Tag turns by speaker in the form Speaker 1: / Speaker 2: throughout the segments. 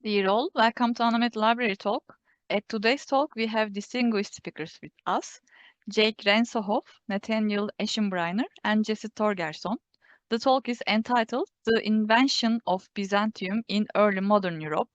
Speaker 1: Dear all, welcome to ANAMED Library Talk. At today's talk, we have distinguished speakers with us, Jake Ransohoff, Nathanael Aschenbrenner, and Jesse Torgerson. The talk is entitled The Invention of Byzantium in Early Modern Europe.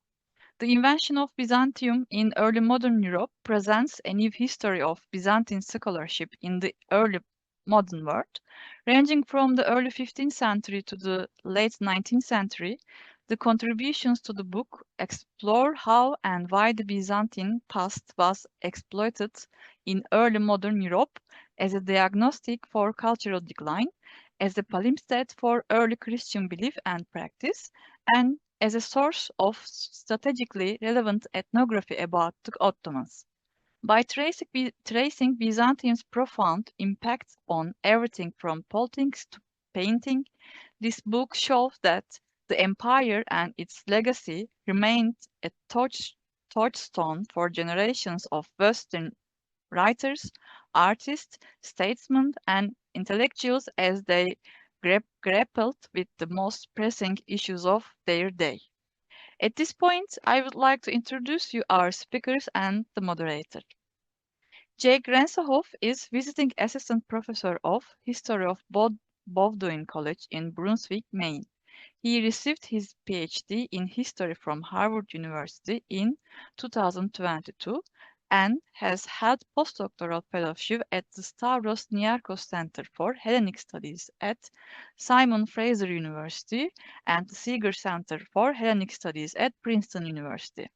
Speaker 1: The invention of Byzantium in early modern Europe presents a new history of Byzantine scholarship in the early modern world, ranging from the early 15th century to the late 19th century. The contributions to the book explore how and why the Byzantine past was exploited in early modern Europe as a diagnostic for cultural decline, as a palimpsest for early Christian belief and practice, and as a source of strategically relevant ethnography about the Ottomans. By tracing Byzantium's profound impact on everything from politics to painting, this book shows that the empire and its legacy remained a touchstone for generations of Western writers, artists, statesmen, and intellectuals as they grappled with the most pressing issues of their day. At this point, I would like to introduce you our speakers and the moderator. Jake Ransohoff is visiting assistant professor of history of Bowdoin College in Brunswick, Maine. He received his PhD in history from Harvard University in 2022 and has held postdoctoral fellowship at the Stavros Niarchos Center for Hellenic Studies at Simon Fraser University and the Seeger Center for Hellenic Studies at Princeton University.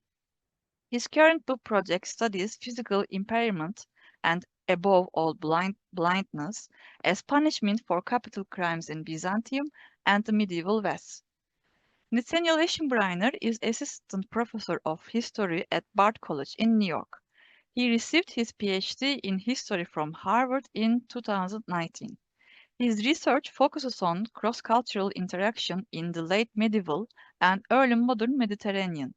Speaker 1: His current book project studies physical impairment and, above all, blindness as punishment for capital crimes in Byzantium and the medieval West. Nathanael Aschenbrenner is assistant professor of history at Bard College in New York. He received his PhD in history from Harvard in 2019. His research focuses on cross-cultural interaction in the late medieval and early modern Mediterranean.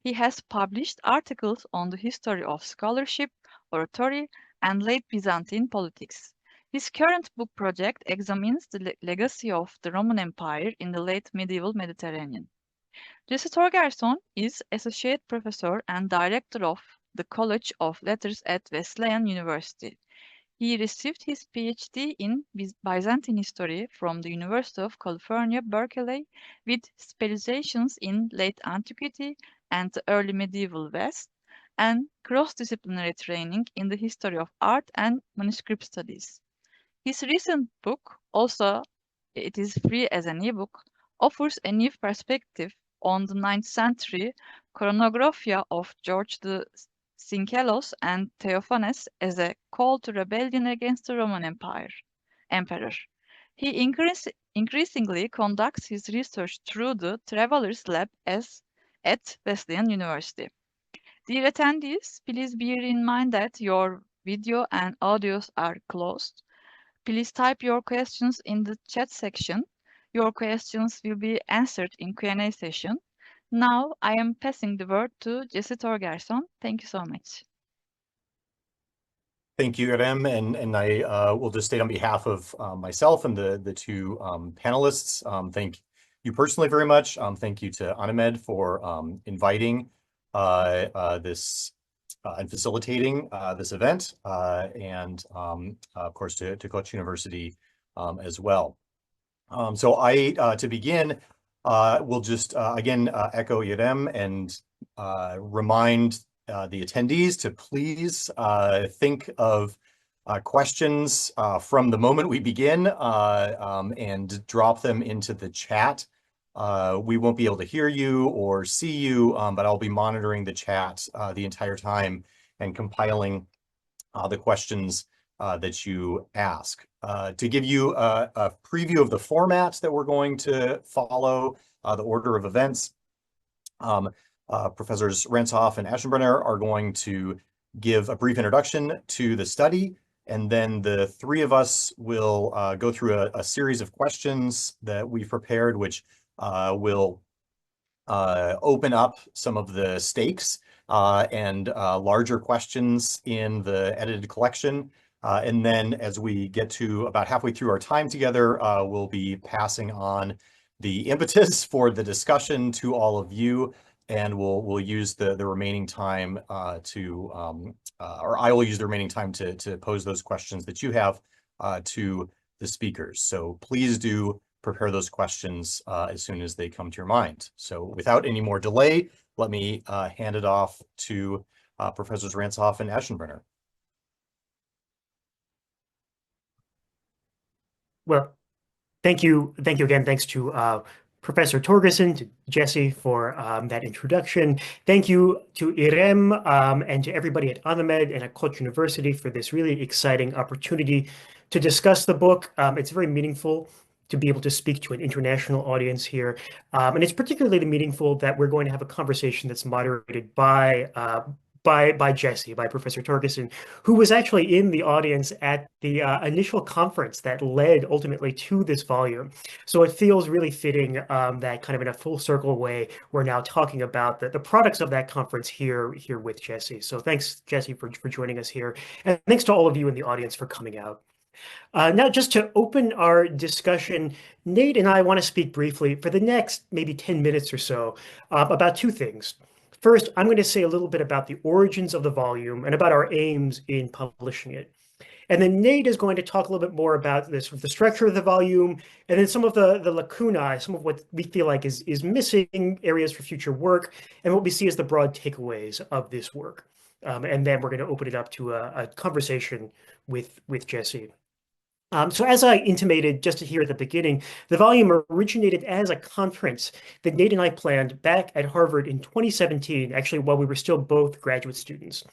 Speaker 1: He has published articles on the history of scholarship, oratory, and late Byzantine politics. His current book project examines the legacy of the Roman Empire in the late medieval Mediterranean. Jesse Torgerson is Associate Professor and Director of the College of Letters at Wesleyan University. He received his PhD in Byzantine history from the University of California, Berkeley, with specializations in late antiquity and the early medieval West, and cross-disciplinary training in the history of art and manuscript studies. His recent book, also it is free as an ebook, offers a new perspective on the 9th century chronographia of George the Synkelos and Theophanes as a call to rebellion against the Roman Emperor. He increasingly conducts his research through the Traveller's Lab at Wesleyan University. Dear attendees, please bear in mind that your video and audios are closed. Please type your questions in the chat section. Your questions will be answered in Q&A session. Now I am passing the word to Jesse Torgerson. Thank you so much.
Speaker 2: Thank you, Irem, and I will just state on behalf of myself and the two panelists, thank you personally very much. Thank you to ANAMED for inviting this and facilitating this event, and of course to Koç University as well. So to begin, we'll just again echo Irem and remind the attendees to please think of questions from the moment we begin and drop them into the chat. We won't be able to hear you or see you, but I'll be monitoring the chat the entire time and compiling the questions that you ask. To give you a preview of the format that we're going to follow, the order of events, Professors Ransohoff and Aschenbrenner are going to give a brief introduction to the study, and then the three of us will go through a series of questions that we've prepared, which will open up some of the stakes and larger questions in the edited collection. And then as we get to about halfway through our time together, we'll be passing on the impetus for the discussion to all of you. and we'll use the remaining time or I will use the remaining time to pose those questions that you have to the speakers. So please do prepare those questions as soon as they come to your mind. So without any more delay, let me hand it off to Professors Ransohoff and Aschenbrenner.
Speaker 3: Well, thank you again. Thanks to Professor Torgerson, to Jesse for that introduction. Thank you to Irem and to everybody at ANAMED and at Koç University for this really exciting opportunity to discuss the book. It's very meaningful to be able to speak to an international audience here. And it's particularly meaningful that we're going to have a conversation that's moderated by Jesse, by Professor Torgerson, who was actually in the audience at the initial conference that led ultimately to this volume. So it feels really fitting that kind of in a full circle way, we're now talking about the products of that conference here with Jesse. So thanks, Jesse, for joining us here. And thanks to all of you in the audience for coming out. Now, just to open our discussion, Nate and I want to speak briefly for the next maybe 10 minutes or so about two things. First, I'm going to say a little bit about the origins of the volume and about our aims in publishing it. And then Nate is going to talk a little bit more about the structure of the volume, and then some of the lacunae, some of what we feel like is missing areas for future work, and what we see as the broad takeaways of this work. And then we're going to open it up to a conversation with Jesse. So as I intimated just here at the beginning, the volume originated as a conference that Nate and I planned back at Harvard in 2017, actually while we were still both graduate students.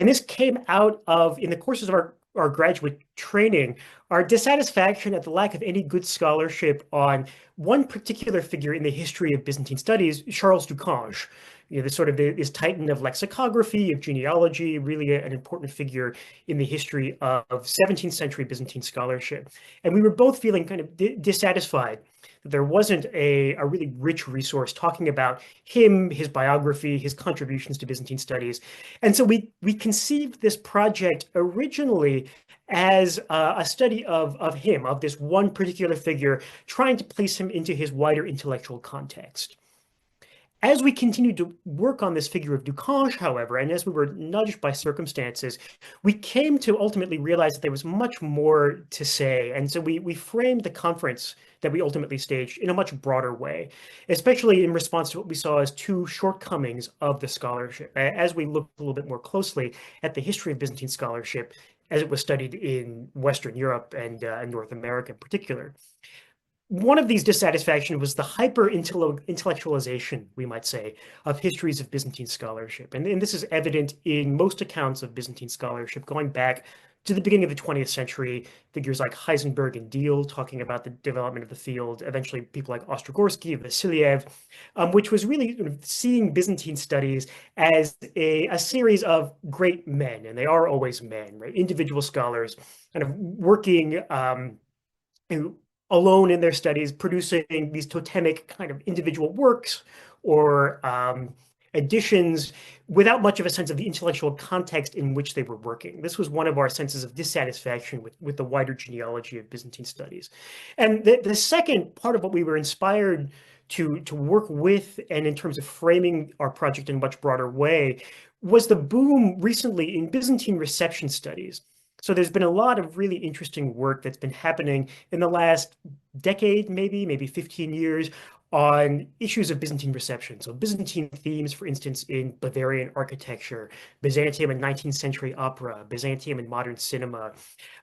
Speaker 3: And this came out of, in the courses of our graduate training, our dissatisfaction at the lack of any good scholarship on one particular figure in the history of Byzantine studies, Charles Ducange. This titan of lexicography, of genealogy, really an important figure in the history of 17th century Byzantine scholarship. And we were both feeling kind of dissatisfied that there wasn't a really rich resource talking about him, his biography, his contributions to Byzantine studies. And so we conceived this project originally as a study of him, of this one particular figure, trying to place him into his wider intellectual context. As we continued to work on this figure of Ducange, however, and as we were nudged by circumstances, we came to ultimately realize that there was much more to say. And so we framed the conference that we ultimately staged in a much broader way, especially in response to what we saw as two shortcomings of the scholarship. As we looked a little bit more closely at the history of Byzantine scholarship as it was studied in Western Europe and North America in particular. One of these dissatisfaction was the hyper-intellectualization, we might say, of histories of Byzantine scholarship. And this is evident in most accounts of Byzantine scholarship going back to the beginning of the 20th century, figures like Heisenberg and Deal talking about the development of the field, eventually people like Ostrogorsky, Vasiliev, which was really sort of seeing Byzantine studies as a series of great men, and they are always men, right? Individual scholars kind of working alone in their studies, producing these totemic kind of individual works or editions without much of a sense of the intellectual context in which they were working. This was one of our senses of dissatisfaction with the wider genealogy of Byzantine studies. And the second part of what we were inspired to work with, and in terms of framing our project in a much broader way, was the boom recently in Byzantine reception studies. So there's been a lot of really interesting work that's been happening in the last decade, maybe 15 years, on issues of Byzantine reception. So Byzantine themes, for instance, in Bavarian architecture, Byzantium in 19th century opera, Byzantium in modern cinema.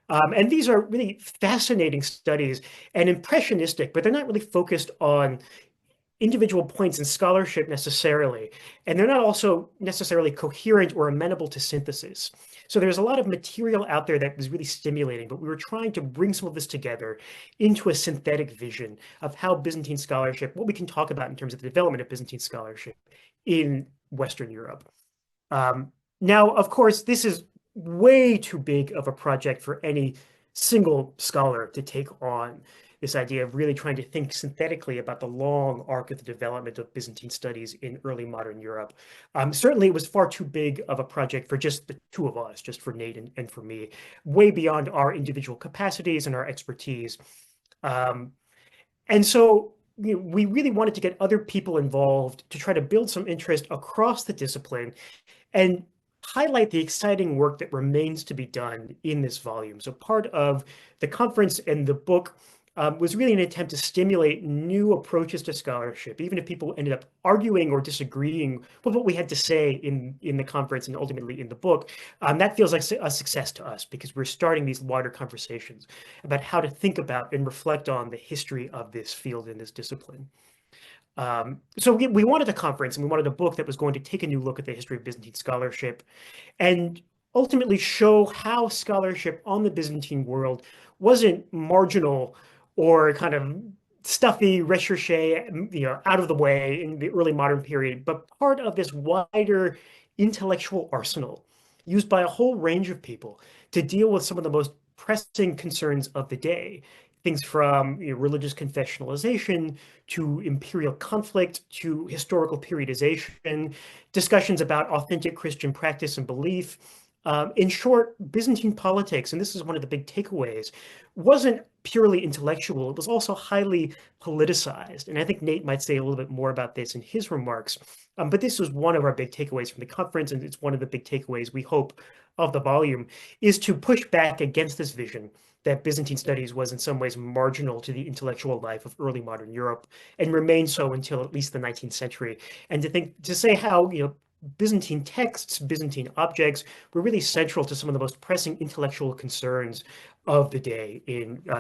Speaker 3: And these are really fascinating studies and impressionistic, but they're not really focused on individual points in scholarship necessarily. And they're not also necessarily coherent or amenable to synthesis. So there's a lot of material out there that was really stimulating, but we were trying to bring some of this together into a synthetic vision of how Byzantine scholarship, what we can talk about in terms of the development of Byzantine scholarship in Western Europe. Now, of course, this is way too big of a project for any single scholar to take on. This idea of really trying to think synthetically about the long arc of the development of Byzantine studies in early modern Europe. Certainly, it was far too big of a project for just the two of us, just for Nate and for me, way beyond our individual capacities and our expertise. And so we really wanted to get other people involved to try to build some interest across the discipline and highlight the exciting work that remains to be done in this volume. So part of the conference and the book was really an attempt to stimulate new approaches to scholarship, even if people ended up arguing or disagreeing with what we had to say in the conference and ultimately in the book. That feels like a success to us because we're starting these wider conversations about how to think about and reflect on the history of this field and this discipline. So we wanted a conference and we wanted a book that was going to take a new look at the history of Byzantine scholarship and ultimately show how scholarship on the Byzantine world wasn't marginal or kind of stuffy, recherche, out of the way in the early modern period, but part of this wider intellectual arsenal used by a whole range of people to deal with some of the most pressing concerns of the day. Things from religious confessionalization to imperial conflict to historical periodization, discussions about authentic Christian practice and belief. In short, Byzantine politics, and this is one of the big takeaways, wasn't purely intellectual. It was also highly politicized. And I think Nate might say a little bit more about this in his remarks. But this was one of our big takeaways from the conference, and it's one of the big takeaways we hope of the volume, is to push back against this vision that Byzantine studies was in some ways marginal to the intellectual life of early modern Europe and remained so until at least the 19th century. And to say how, Byzantine texts, Byzantine objects were really central to some of the most pressing intellectual concerns of the day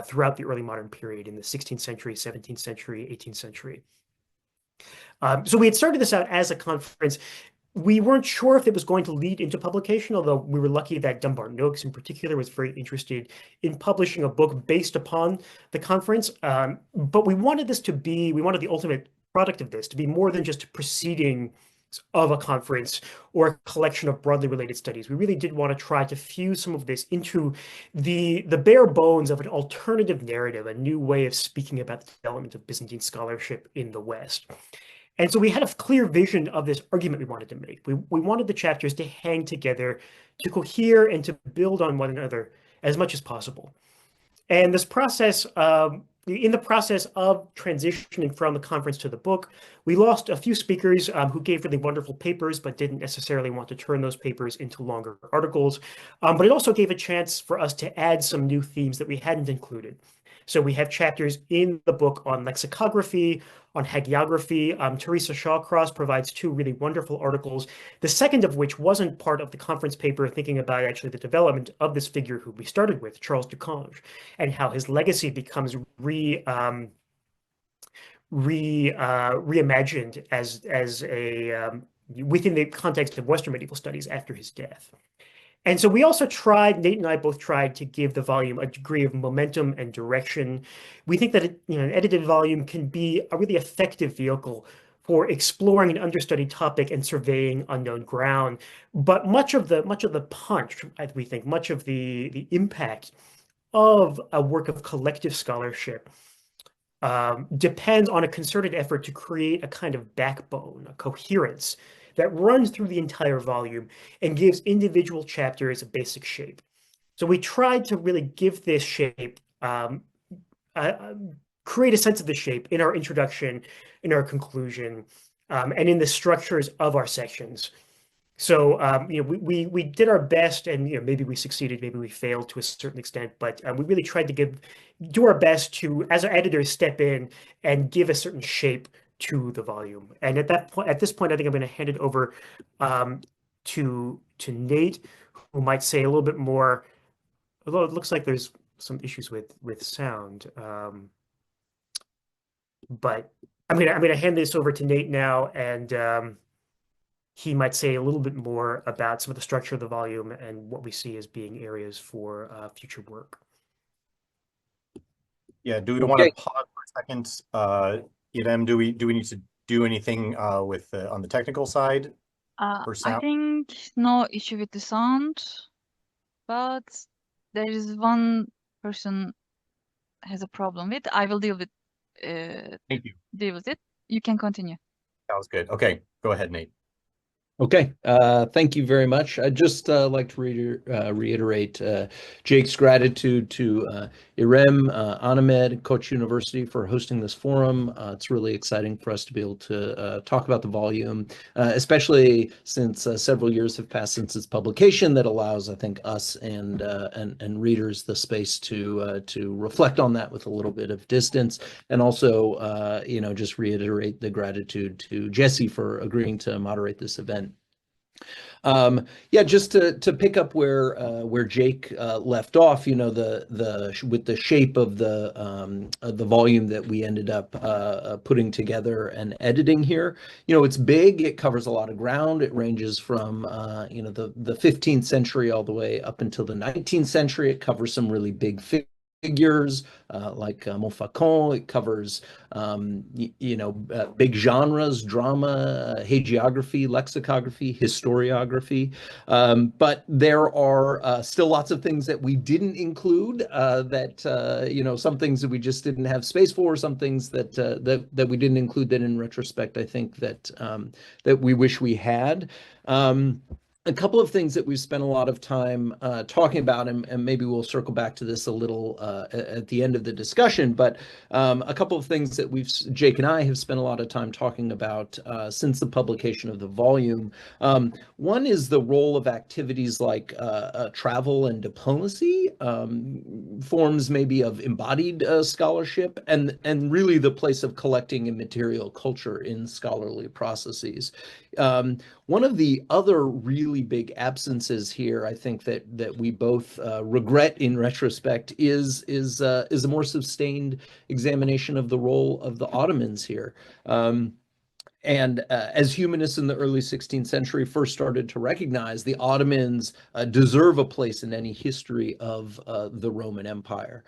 Speaker 3: throughout the early modern period in the 16th century, 17th century, 18th century. So we had started this out as a conference. We weren't sure if it was going to lead into publication, although we were lucky that Dunbar Noakes in particular was very interested in publishing a book based upon the conference. But we wanted the ultimate product of this to be more than just a proceeding of a conference or a collection of broadly related studies. We really did want to try to fuse some of this into the bare bones of an alternative narrative, a new way of speaking about the development of Byzantine scholarship in the West. And so we had a clear vision of this argument we wanted to make. We wanted the chapters to hang together, to cohere, and to build on one another as much as possible. And this process, in the process of transitioning from the conference to the book, we lost a few speakers who gave really wonderful papers, but didn't necessarily want to turn those papers into longer articles. But it also gave a chance for us to add some new themes that we hadn't included. So we have chapters in the book on lexicography, on hagiography. Teresa Shawcross provides two really wonderful articles, the second of which wasn't part of the conference paper, thinking about actually the development of this figure who we started with, Charles Ducange, and how his legacy becomes reimagined as a within the context of Western medieval studies after his death. And so we also Nate and I both tried to give the volume a degree of momentum and direction. We think that an edited volume can be a really effective vehicle for exploring an understudied topic and surveying unknown ground. But much of the punch, we think, much of the impact of a work of collective scholarship depends on a concerted effort to create a kind of backbone, a coherence that runs through the entire volume and gives individual chapters a basic shape. So we tried to really give this shape, create a sense of the shape in our introduction, in our conclusion, and in the structures of our sections. So we did our best, and maybe we succeeded, maybe we failed to a certain extent, but we really tried to do our best to, as our editors, step in and give a certain shape to the volume. And at this point, I think I'm going to hand it over to Nate, who might say a little bit more. Although it looks like there's some issues with sound, but I'm gonna hand this over to Nate now, and he might say a little bit more about some of the structure of the volume and what we see as being areas for future work.
Speaker 2: Yeah. Do we want to pause for a second? Irem, do we need to do anything with on the technical side for sound?
Speaker 1: I think no issue with the sound, but there is one person has a problem with. I will deal with
Speaker 2: Thank you.
Speaker 1: deal with it. You can continue.
Speaker 2: Sounds good. Okay, go ahead, Nate.
Speaker 4: Okay, thank you very much. I'd just like to reiterate Jake's gratitude to IREM, ANAMED, Koç University for hosting this forum. It's really exciting for us to be able to talk about the volume, especially since several years have passed since its publication. That allows, I think, us and readers the space to reflect on that with a little bit of distance, and also, you know, just reiterate the gratitude to Jesse for agreeing to moderate this event. Yeah, just to pick up where Jake left off, you know, with the shape of the volume that we ended up putting together and editing here. You know, it's big. It covers a lot of ground. It ranges from you know, the 15th century all the way up until the 19th century. It covers some really big figures like Montfaucon. It covers you know, big genres: drama, hagiography, lexicography, historiography. But there are still lots of things that we didn't include, that you know, some things that we just didn't have space for, some things that that we didn't include that in retrospect I think that that we wish we had. A couple of things that we've spent a lot of time talking about, and maybe we'll circle back to this a little at the end of the discussion, but a couple of things that Jake and I have spent a lot of time talking about since the publication of the volume. One is the role of activities like travel and diplomacy, forms maybe of embodied scholarship, and really the place of collecting immaterial culture in scholarly processes. One of the other really big absences here, I think that we both regret in retrospect, is a more sustained examination of the role of the Ottomans here. And as humanists in the early 16th century first started to recognize, the Ottomans deserve a place in any history of the Roman Empire.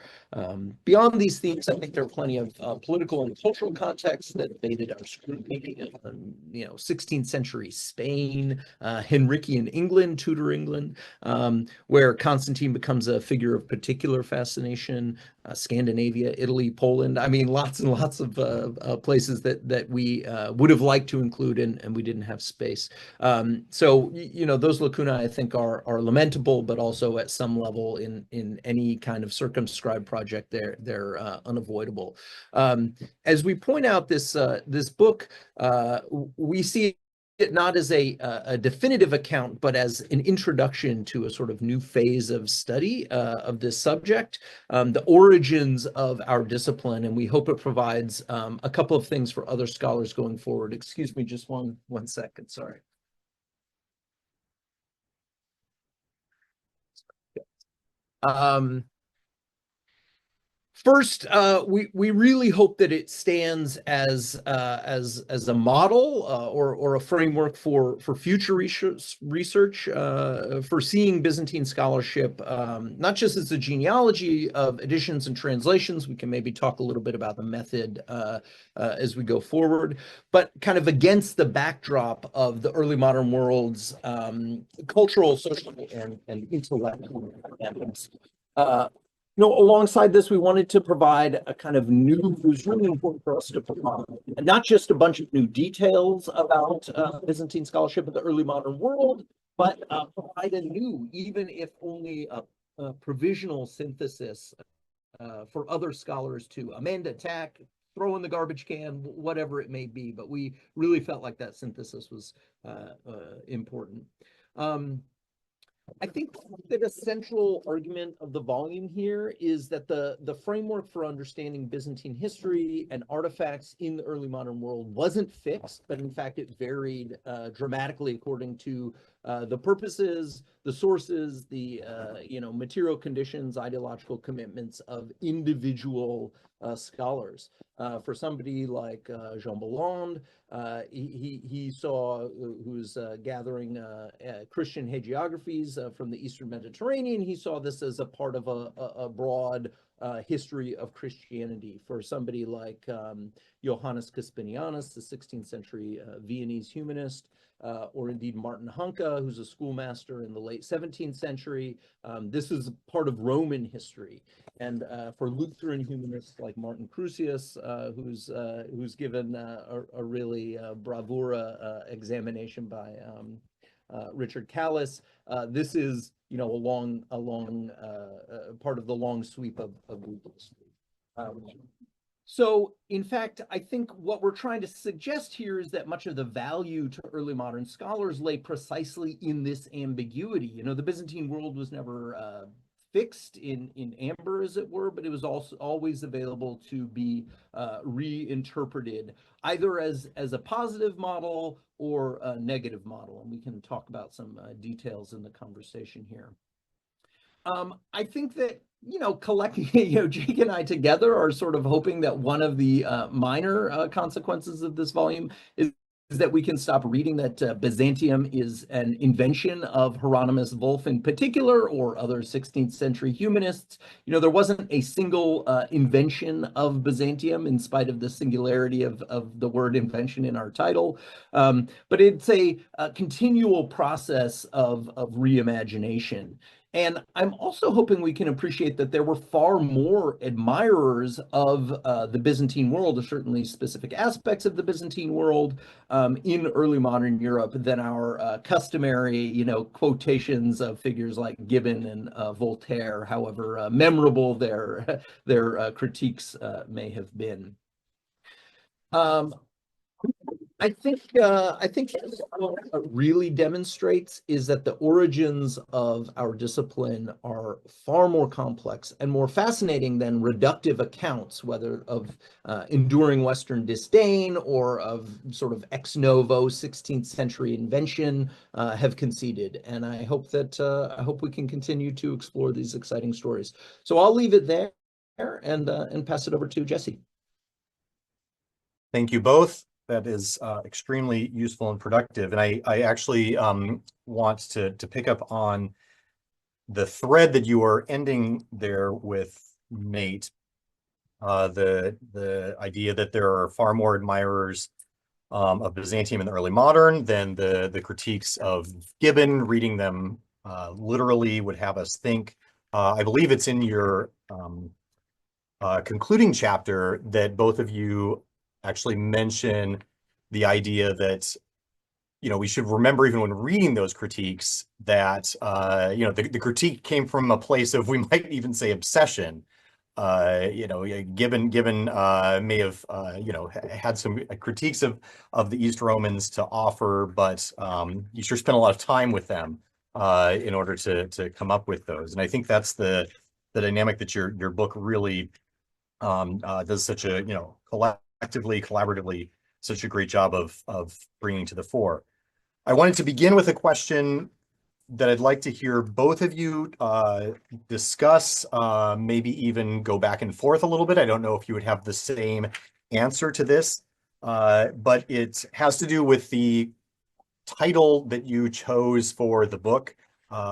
Speaker 4: Beyond these themes, I think there are plenty of political and cultural contexts that evaded our scrutiny. You know, 16th century Spain, Henrician England, Tudor England, where Constantine becomes a figure of particular fascination. Scandinavia, Italy, Poland. I mean, lots and lots of places that we would have liked to include, and we didn't have space. So, you know, those lacunae I think are lamentable, but also at some level in any kind of circumscribed project, they're unavoidable. As we point out, this book, we see it not as a definitive account, but as an introduction to a sort of new phase of study of this subject, the origins of our discipline, and we hope it provides a couple of things for other scholars going forward. Excuse me, just one second, sorry. First, we really hope that it stands as a model or a framework for future research for seeing Byzantine scholarship, not just as a genealogy of editions and translations. We can maybe talk a little bit about the method as we go forward, but kind of against the backdrop of the early modern world's cultural, social, and intellectual dynamics. You know, alongside this, we wanted to provide a kind of new, it was really important for us to provide not just a bunch of new details about Byzantine scholarship of the early modern world, but provide a new, even if only a provisional synthesis for other scholars to amend, attack, throw in the garbage can, whatever it may be. But we really felt like that synthesis was important. I think that a central argument of the volume here is that the framework for understanding Byzantine history and artifacts in the early modern world wasn't fixed, but in fact it varied dramatically according to the purposes, the sources, the you know, material conditions, ideological commitments of individual scholars. For somebody like Jean Bolland, he saw, who's gathering Christian hagiographies from the Eastern Mediterranean, he saw this as a part of a broad history of Christianity for somebody like Johannes Crispinianus, the 16th century Viennese humanist, or indeed Martin Hanke, who's a schoolmaster in the late 17th century. This is part of Roman history. And for Lutheran humanists like Martin Crucius, who's given a really bravura examination by Richard Callis, this is, you know, a long part of the long sweep of legal history. So, in fact, I think what we're trying to suggest here is that much of the value to early modern scholars lay precisely in this ambiguity. You know, the Byzantine world was never fixed in amber, as it were, but it was also always available to be reinterpreted either as a positive model or a negative model. And we can talk about some details in the conversation here. I think that, you know, collectively, you know, Jake and I together are sort of hoping that one of the minor consequences of this volume is that we can stop reading that Byzantium is an invention of Hieronymus Wolff in particular, or other 16th century humanists. You know, there wasn't a single invention of Byzantium, in spite of the singularity of the word invention in our title. But it's a continual process of reimagination. And I'm also hoping we can appreciate that there were far more admirers of the Byzantine world, or certainly specific aspects of the Byzantine world, in early modern Europe than our customary, you know, quotations of figures like Gibbon and Voltaire, however memorable their critiques may have been. I think what really demonstrates is that the origins of our discipline are far more complex and more fascinating than reductive accounts, whether of enduring Western disdain or of sort of ex novo 16th century invention have conceded. And I hope that I hope we can continue to explore these exciting stories. So I'll leave it there and pass it over to Jesse.
Speaker 2: Thank you both. That is extremely useful and productive. And I actually want to pick up on the thread that you are ending there with, Nate, the idea that there are far more admirers of Byzantium in the early modern than the critiques of Gibbon. Reading them literally would have us think. I believe it's in your concluding chapter that both of you actually mention the idea that, you know, we should remember, even when reading those critiques, that you know, the critique came from a place of, we might even say, obsession. You know, Gibbon may have you know, had some critiques of the East Romans to offer, but you sure spent a lot of time with them in order to come up with those. And I think that's the dynamic that your book really does such a, you know, collaboratively, such a great job of bringing to the fore. I wanted to begin with a question that I'd like to hear both of you discuss, maybe even go back and forth a little bit. I don't know if you would have the same answer to this, but it has to do with the title that you chose for the book,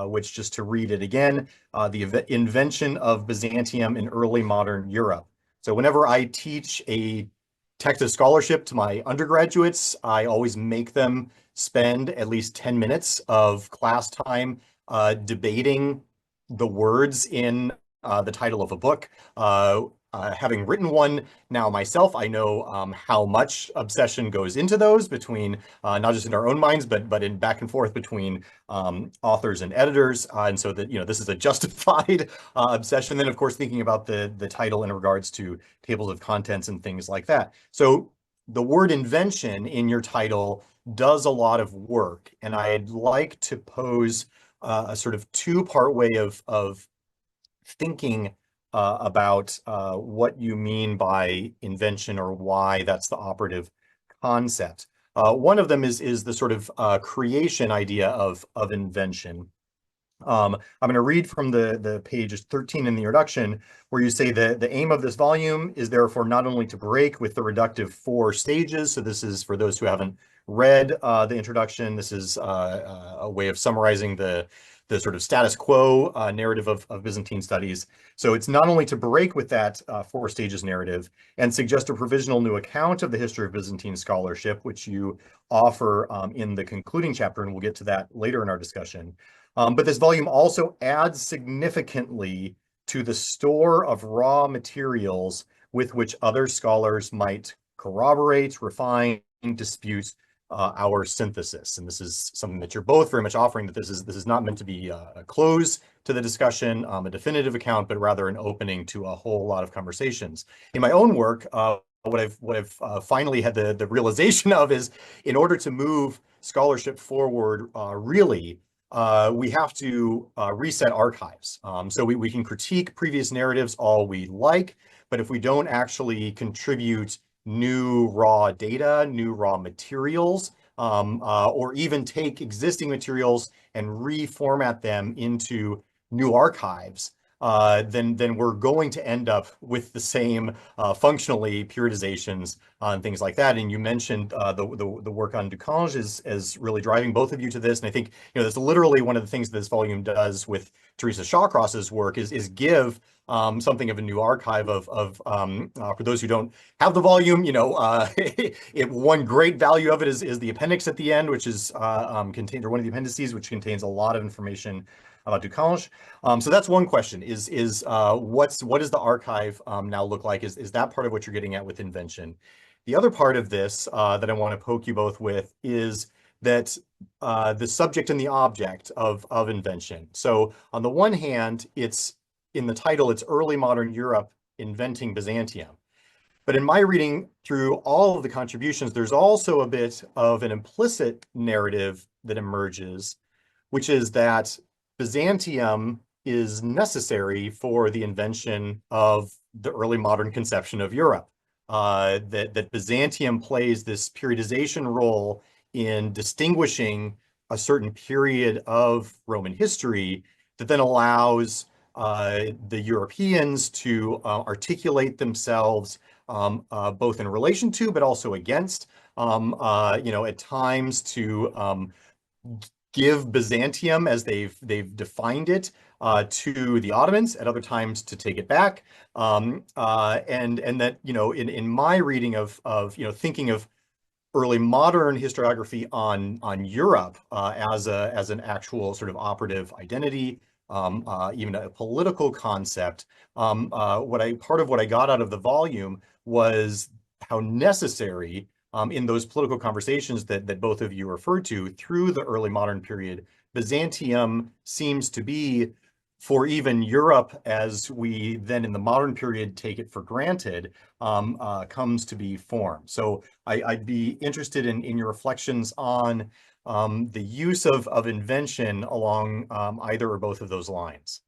Speaker 2: which, just to read it again, the Invention of Byzantium in Early Modern Europe. So whenever I teach a text of scholarship to my undergraduates, I always make them spend at least 10 minutes of class time debating the words in the title of a book. Having written one now myself, I know how much obsession goes into those, between not just in our own minds, but in back and forth between authors and editors. And so that, you know, this is a justified obsession. Then, of course, thinking about the title in regards to tables of contents and things like that. So the word invention in your title does a lot of work. And I'd like to pose a sort of two-part way of thinking about what you mean by invention, or why that's the operative concept. One of them is the sort of creation idea of invention. I'm going to read from the page 13 in the introduction, where you say that the aim of this volume is therefore not only to break with the reductive 4 stages. So this is, for those who haven't read the introduction, this is a way of summarizing the the sort of status quo narrative of Byzantine studies. So it's not only to break with that four stages narrative and suggest a provisional new account of the history of Byzantine scholarship, which you offer in the concluding chapter, and we'll get to that later in our discussion. But this volume also adds significantly to the store of raw materials with which other scholars might corroborate, refine, dispute our synthesis. And this is something that you're both very much offering, that this is not meant to be a close to the discussion, a definitive account, but rather an opening to a whole lot of conversations. In my own work, what I've finally had the realization of is, in order to move scholarship forward, really, we have to reset archives. So we can critique previous narratives all we like, but if we don't actually contribute new raw data, new raw materials, or even take existing materials and reformat them into new archives, then we're going to end up with the same functionally periodizations and things like that. And you mentioned the work on Ducange as really driving both of you to this. And I think, that's literally one of the things this volume does with Teresa Shawcross's work is give something of a new archive for those who don't have the volume, one great value of it is the appendix at the end, which is contained, or one of the appendices, which contains a lot of information about Ducange. So that's one question, is what does the archive now look like? Is that part of what you're getting at with Invention? The other part of this that I want to poke you both with is that the subject and the object of Invention. So on the one hand, it's in the title, it's Early Modern Europe Inventing Byzantium. But in my reading through all of the contributions, there's also a bit of an implicit narrative that emerges, which is that Byzantium is necessary for the invention of the early modern conception of Europe. That Byzantium plays this periodization role in distinguishing a certain period of Roman history that then allows the Europeans to articulate themselves both in relation to, but also against, at times to give Byzantium as they've defined it to the Ottomans, at other times to take it back, and that in my reading of thinking of early modern historiography on Europe as an actual sort of operative identity, even a political concept. Part of what I got out of the volume was how necessary in those political conversations that both of you referred to through the early modern period, Byzantium seems to be, for even Europe as we then in the modern period take it for granted, comes to be formed. So I'd be interested in your reflections on the use of invention along either or both of those lines.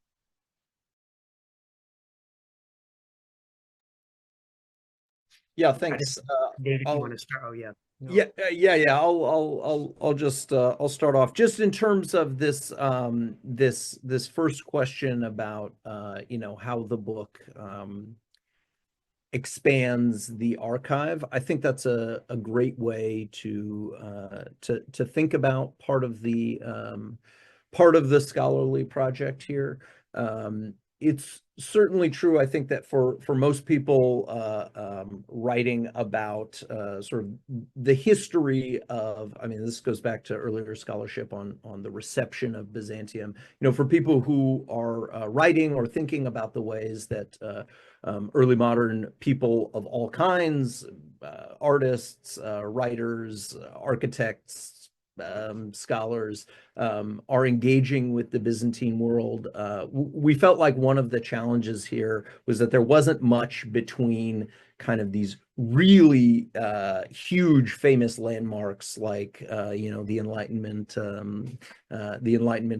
Speaker 4: Yeah, thanks.
Speaker 3: David, you want to start? Oh, yeah. No.
Speaker 4: Yeah. I'll start off just in terms of this this first question about how the book expands the archive. I think that's a great way to think about part of the scholarly project here. It's certainly true, I think, that for most people writing about sort of the history of, this goes back to earlier scholarship on the reception of Byzantium. For people who are writing or thinking about the ways that early modern people of all kinds, artists, writers, architects, scholars are engaging with the Byzantine world. We felt like one of the challenges here was that there wasn't much between kind of these really huge famous landmarks like the Enlightenment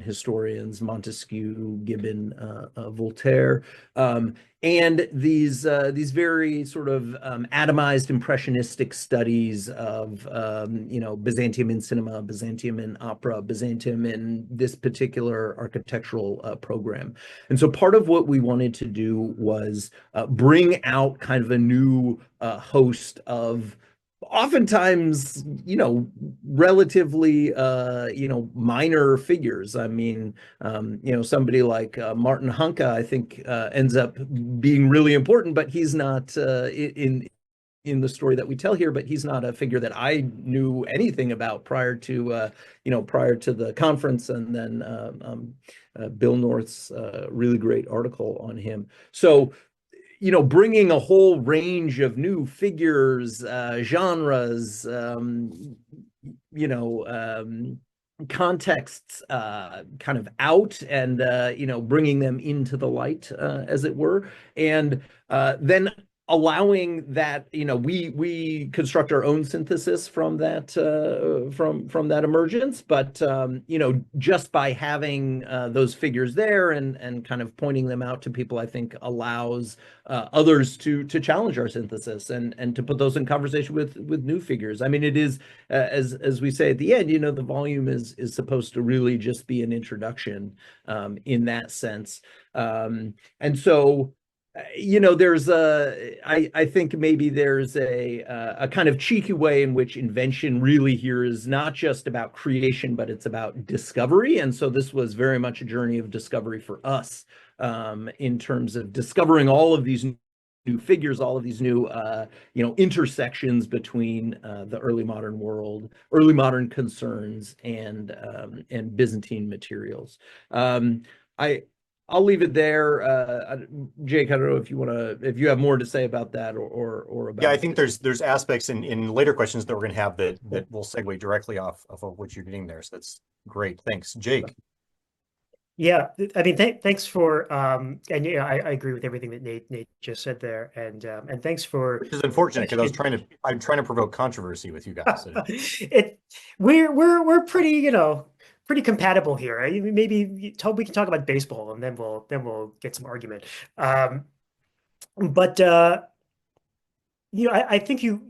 Speaker 4: historians Montesquieu, Gibbon, Voltaire, and these very sort of atomized impressionistic studies of Byzantium in cinema, Byzantium in opera, Byzantium in this particular architectural program. And so part of what we wanted to do was bring out kind of a new host of oftentimes, relatively, minor figures. I mean, somebody like Martin Hanke, I think, ends up being really important, but he's not in the story that we tell here, but he's not a figure that I knew anything about prior to the conference, and then Bill North's really great article on him. So, bringing a whole range of new figures, genres, contexts kind of out, and bringing them into the light, as it were, and then allowing that, we construct our own synthesis from that from that emergence, but just by having those figures there and kind of pointing them out to people, I think allows others to challenge our synthesis and to put those in conversation with new figures. I mean, it is as we say at the end, the volume is supposed to really just be an introduction in that sense, and so. There's I think maybe there's a kind of cheeky way in which invention really here is not just about creation, but it's about discovery. And so this was very much a journey of discovery for us, in terms of discovering all of these new figures, all of these new intersections between the early modern world, early modern concerns, and Byzantine materials. I'll leave it there. Jake, I don't know if you have more to say about that or about.
Speaker 2: Yeah, I think there's aspects in later questions that we're going to have that will segue directly off of what you're getting there. So that's great. Thanks, Jake.
Speaker 3: Yeah, I mean, thanks for and I agree with everything that Nate just said there, and thanks for.
Speaker 2: Which is unfortunate because I'm trying to provoke controversy with you guys.
Speaker 3: We're pretty pretty compatible here. Maybe we can talk about baseball, and then we'll get some argument. But I think you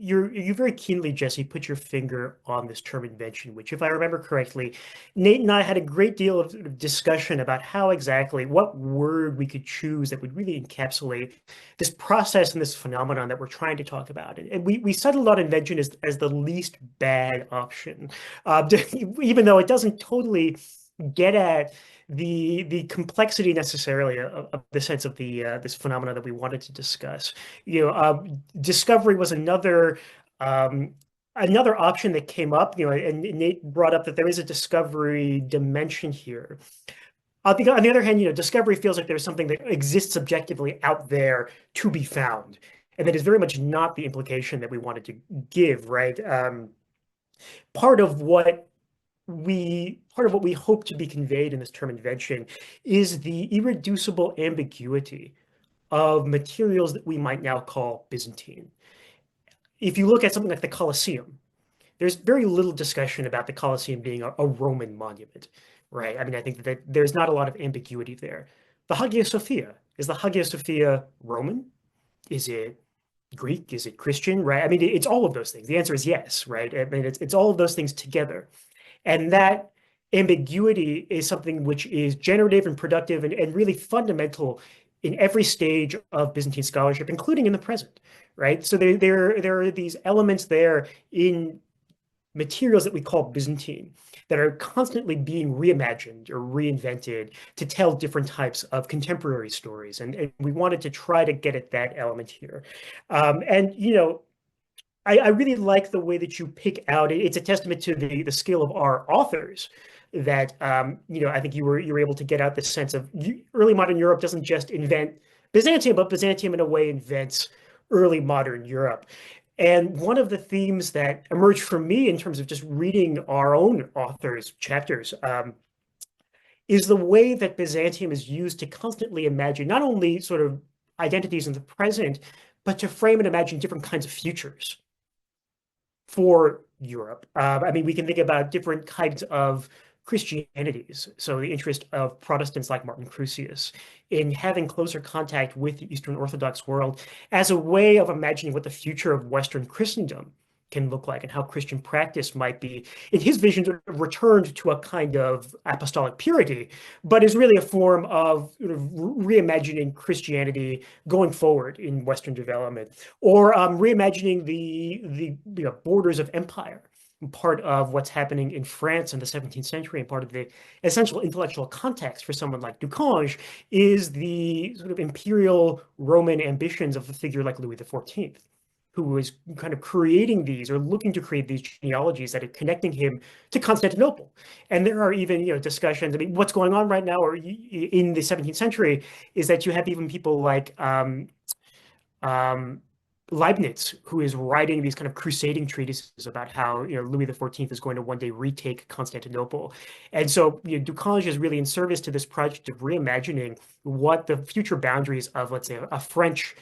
Speaker 3: very keenly, Jesse, put your finger on this term invention, which, if I remember correctly, Nate and I had a great deal of discussion about how exactly, what word we could choose that would really encapsulate this process and this phenomenon that we're trying to talk about. And we settled on invention as the least bad option, even though it doesn't totally get at the complexity necessarily of the sense of this phenomena that we wanted to discuss. Discovery was another option that came up. And Nate brought up that there is a discovery dimension here. On the other hand, discovery feels like there's something that exists objectively out there to be found, and that is very much not the implication that we wanted to give, right? Part of what we hope to be conveyed in this term invention is the irreducible ambiguity of materials that we might now call Byzantine. If you look at something like the Colosseum, there's very little discussion about the Colosseum being a Roman monument, right? I mean, I think that there's not a lot of ambiguity there. The Hagia Sophia, is the Hagia Sophia Roman? Is it Greek? Is it Christian, right? I mean, it's all of those things. The answer is yes, right? I mean, it's all of those things together. And that ambiguity is something which is generative and productive and really fundamental in every stage of Byzantine scholarship, including in the present, right? So there are these elements there in materials that we call Byzantine that are constantly being reimagined or reinvented to tell different types of contemporary stories. And we wanted to try to get at that element here. I really like the way that you pick out. It's a testament to the skill of our authors that I think you were able to get out this sense of early modern Europe doesn't just invent Byzantium, but Byzantium in a way invents early modern Europe. And one of the themes that emerged for me in terms of just reading our own authors' chapters is the way that Byzantium is used to constantly imagine not only sort of identities in the present, but to frame and imagine different kinds of futures for Europe. I mean, we can think about different kinds of Christianities. So the interest of Protestants like Martin Crucius in having closer contact with the Eastern Orthodox world as a way of imagining what the future of Western Christendom can look like and how Christian practice might be, in his vision, sort of returned to a kind of apostolic purity, but is really a form of sort of reimagining Christianity going forward in Western development, or reimagining the borders of empire. Part of what's happening in France in the 17th century and part of the essential intellectual context for someone like Ducange is the sort of imperial Roman ambitions of a figure like Louis XIV, who was kind of creating these or looking to create these genealogies that are connecting him to Constantinople. And there are even, discussions. I mean, what's going on right now or in the 17th century is that you have even people like Leibniz, who is writing these kind of crusading treatises about how Louis XIV is going to one day retake Constantinople. And so Ducange is really in service to this project of reimagining what the future boundaries of, let's say, a French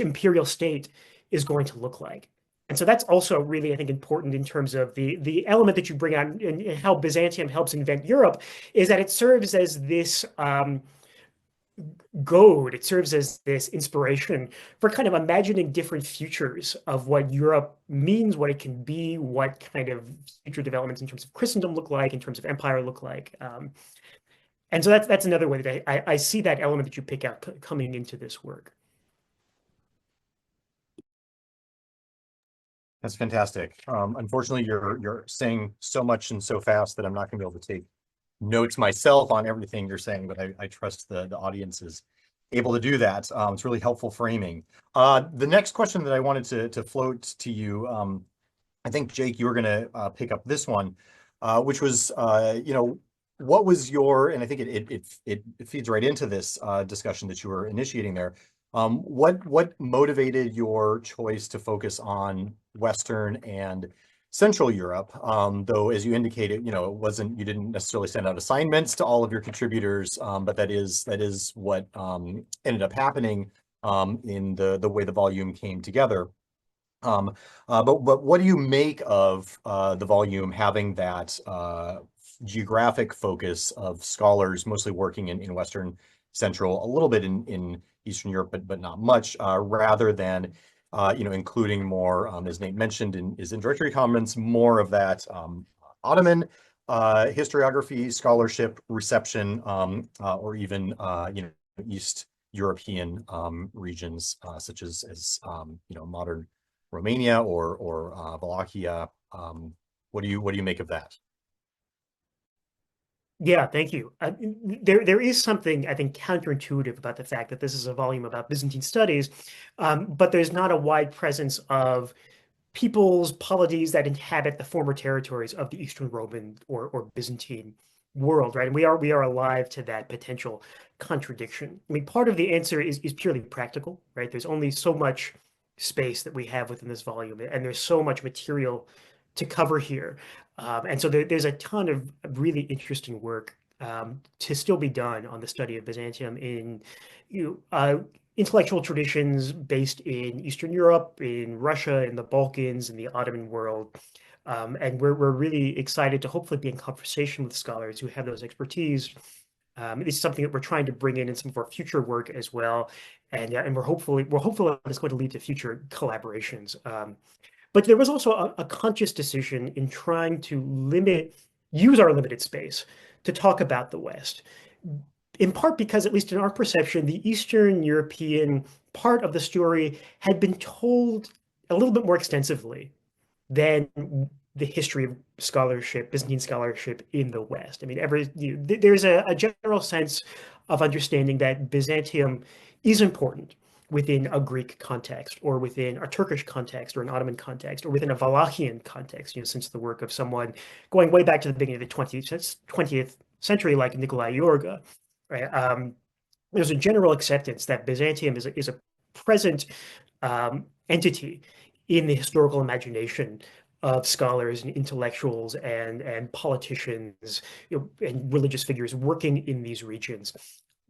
Speaker 3: imperial state is going to look like. And so that's also really, I think, important in terms of the element that you bring on and how Byzantium helps invent Europe, is that it serves as this goad. It serves as this inspiration for kind of imagining different futures of what Europe means, what it can be, what kind of future developments in terms of Christendom look like, in terms of empire look like. And so that's another way that I see that element that you pick out coming into this work.
Speaker 2: That's fantastic. Unfortunately, you're saying so much and so fast that I'm not going to be able to take notes myself on everything you're saying, but I trust the audience is able to do that. It's really helpful framing. The next question that I wanted to float to you, I think, Jake, you were going to pick up this one, which was, what was your, and I think it feeds right into this discussion that you were initiating there. What motivated your choice to focus on Western and Central Europe? Though, as you indicated, you didn't necessarily send out assignments to all of your contributors, but that is what ended up happening in the way the volume came together. But what do you make of the volume having that geographic focus of scholars mostly working in Western, Central, a little bit in Eastern Europe, but not much, rather than including more, as Nate mentioned in his introductory comments, more of that Ottoman historiography, scholarship, reception, or even East European regions, such as modern Romania or Wallachia. What do you make of that?
Speaker 3: Yeah, thank you. There is something, I think, counterintuitive about the fact that this is a volume about Byzantine studies, but there's not a wide presence of peoples, polities that inhabit the former territories of the Eastern Roman or Byzantine world, right? And we are alive to that potential contradiction. I mean, part of the answer is purely practical, right? There's only so much space that we have within this volume, and there's so much material to cover here. And so there's a ton of really interesting work to still be done on the study of Byzantium in intellectual traditions based in Eastern Europe, in Russia, in the Balkans, in the Ottoman world. And we're really excited to hopefully be in conversation with scholars who have those expertise. This is something that we're trying to bring in some of our future work as well. And we're hopeful it's going to lead to future collaborations. But there was also a conscious decision in trying to use our limited space to talk about the West, in part because, at least in our perception, the Eastern European part of the story had been told a little bit more extensively than the history of scholarship, Byzantine scholarship in the West. I mean, there's a general sense of understanding that Byzantium is important within a Greek context, or within a Turkish context, or an Ottoman context, or within a Wallachian context, since the work of someone going way back to the beginning of the 20th century, like Nikolai Yorga, right? There's a general acceptance that Byzantium is a present entity in the historical imagination of scholars and intellectuals and politicians, and religious figures working in these regions.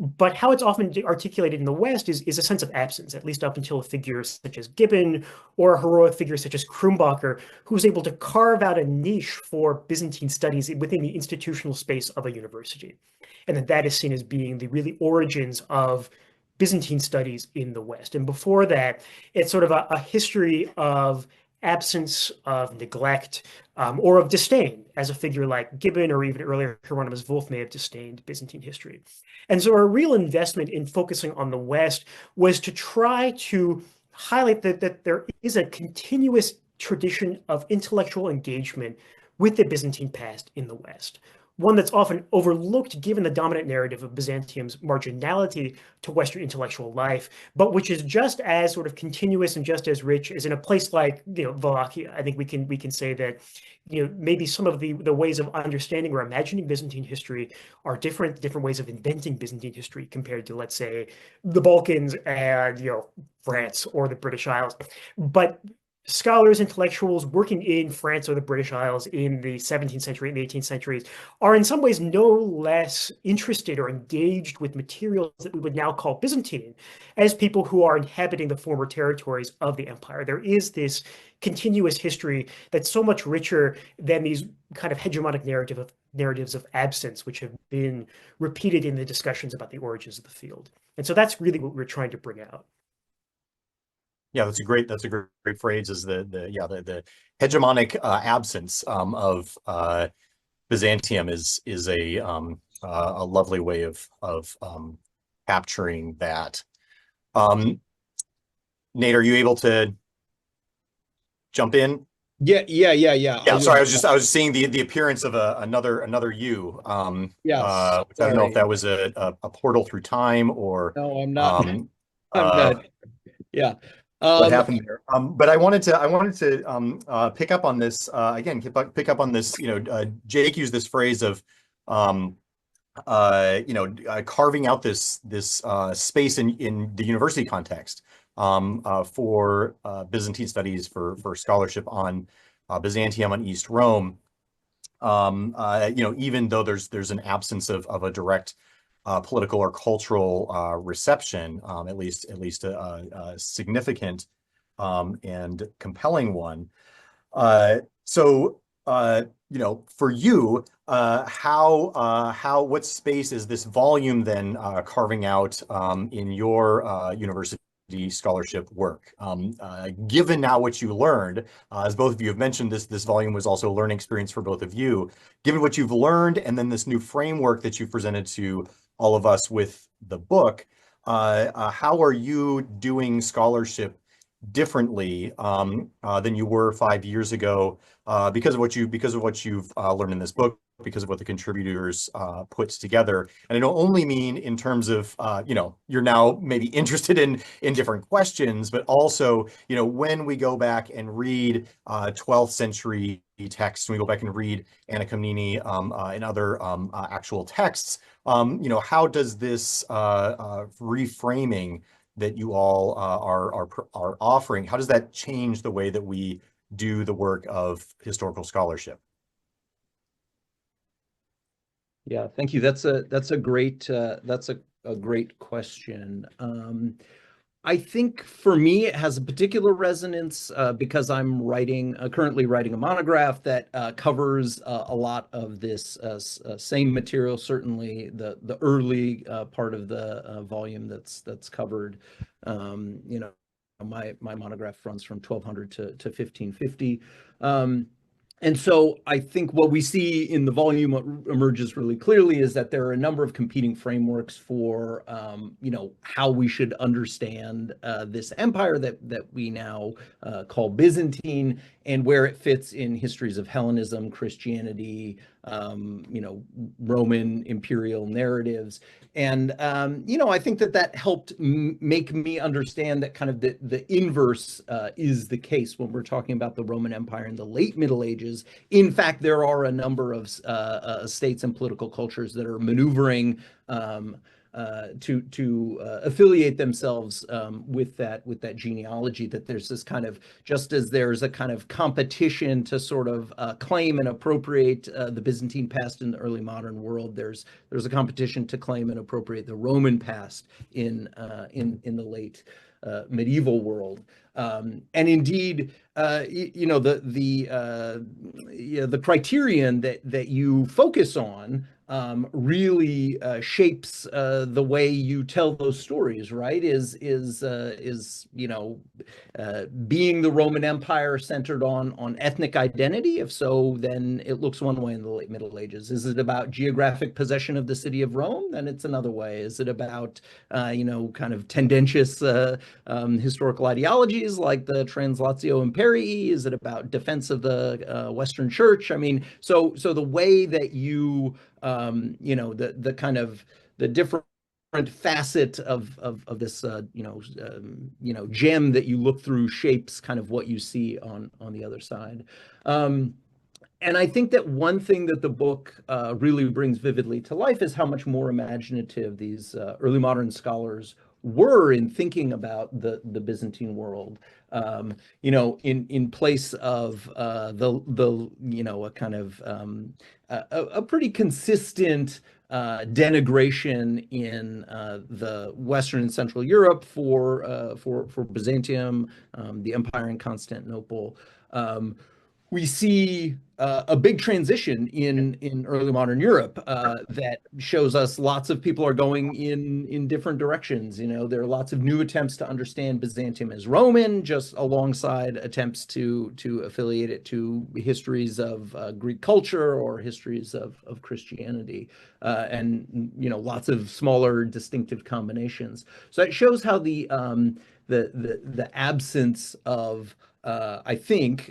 Speaker 3: But how it's often articulated in the West is a sense of absence, at least up until a figure such as Gibbon, or a heroic figure such as Krumbacher, who was able to carve out a niche for Byzantine studies within the institutional space of a university. And that is seen as being the really origins of Byzantine studies in the West. And before that, it's sort of a history of absence, of neglect, or of disdain, as a figure like Gibbon or even earlier Hieronymus Wolff may have disdained Byzantine history. And so our real investment in focusing on the West was to try to highlight that there is a continuous tradition of intellectual engagement with the Byzantine past in the West, one that's often overlooked given the dominant narrative of Byzantium's marginality to Western intellectual life, but which is just as sort of continuous and just as rich as in a place like, Wallachia. I think we can say that, maybe some of the ways of understanding or imagining Byzantine history are different ways of inventing Byzantine history compared to, let's say, the Balkans and, France or the British Isles. But scholars, intellectuals working in France or the British Isles in the 17th century and the 18th centuries are in some ways no less interested or engaged with materials that we would now call Byzantine as people who are inhabiting the former territories of the empire. There is this continuous history that's so much richer than these kind of hegemonic narratives of absence, which have been repeated in the discussions about the origins of the field. And so that's really what we're trying to bring out.
Speaker 2: Yeah, that's a great phrase. Is the hegemonic absence of Byzantium is a lovely way of capturing that. Nate, are you able to jump in?
Speaker 4: Yeah.
Speaker 2: Yeah, sorry, I was seeing the appearance of another you.
Speaker 4: Yes.
Speaker 2: I don't know if that was a portal through time or
Speaker 4: no, I'm not. I'm not. Yeah.
Speaker 2: What happened there? But I wanted to pick up on this again. Pick up on this. Jake used this phrase of carving out this space in the university context for Byzantine studies, for scholarship on Byzantium, on East Rome. Even though there's an absence of a direct political or cultural reception, at least a significant and compelling one. So for you, what space is this volume then carving out in your university scholarship work? Given now what you learned, as both of you have mentioned, this volume was also a learning experience for both of you. Given what you've learned and then this new framework that you presented to all of us with the book, how are you doing scholarship differently than you were 5 years ago because of what you've learned in this book, because of what the contributors put together? And I don't only mean in terms of you're now maybe interested in different questions, but also when we go back and read 12th century texts, when we go back and read Anna Komnene and other actual texts, how does this reframing that you all are offering, how does that change the way that we do the work of historical scholarship?
Speaker 4: Yeah, thank you. That's a great question. I think for me it has a particular resonance because I'm currently writing a monograph that covers a lot of this same material. Certainly the early part of the volume that's covered. My monograph runs from 1200 to 1550. And so I think what we see in the volume, what emerges really clearly, is that there are a number of competing frameworks for, how we should understand this empire that we now call Byzantine, and where it fits in histories of Hellenism, Christianity, Roman imperial narratives. And, I think that helped make me understand that kind of the inverse is the case when we're talking about the Roman Empire in the late Middle Ages. In fact, there are a number of states and political cultures that are maneuvering to affiliate themselves with that genealogy, that there's this kind of, just as there's a kind of competition to sort of claim and appropriate the Byzantine past in the early modern world, there's a competition to claim and appropriate the Roman past in the late medieval world. And indeed, the criterion that you focus on really shapes the way you tell those stories, right? Is being the Roman Empire centered on ethnic identity? If so, then it looks one way in the late Middle Ages. Is it about geographic possession of the city of Rome? Then it's another way. Is it about kind of tendentious historical ideologies like the Translatio Imperii? Is it about defense of the Western Church? I mean, so the way that you the kind of the different facet of this gem that you look through shapes kind of what you see on the other side. And I think that one thing that the book really brings vividly to life is how much more imaginative these early modern scholars were in thinking about the Byzantine world. In place of a kind of a pretty consistent denigration in the Western and Central Europe for Byzantium, the empire in Constantinople. We see a big transition in early modern Europe that shows us lots of people are going in different directions. There are lots of new attempts to understand Byzantium as Roman, just alongside attempts to affiliate it to histories of Greek culture or histories of Christianity, and lots of smaller distinctive combinations. So it shows how the absence of I think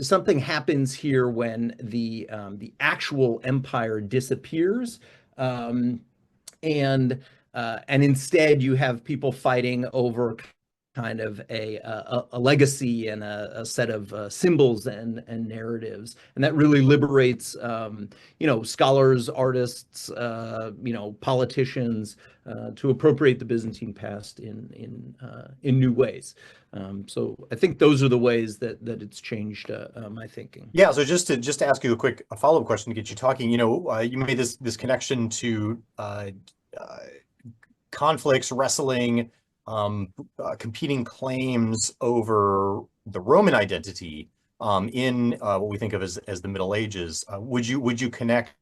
Speaker 4: something happens here when the actual empire disappears, and instead you have people fighting over kind of a legacy and a set of symbols and narratives, and that really liberates scholars, artists, politicians to appropriate the Byzantine past in new ways. So I think those are the ways that it's changed my thinking.
Speaker 2: Yeah. So just to ask you a follow-up question to get you talking, you made this connection to conflicts, wrestling, competing claims over the Roman identity in what we think of as the Middle Ages. Would you connect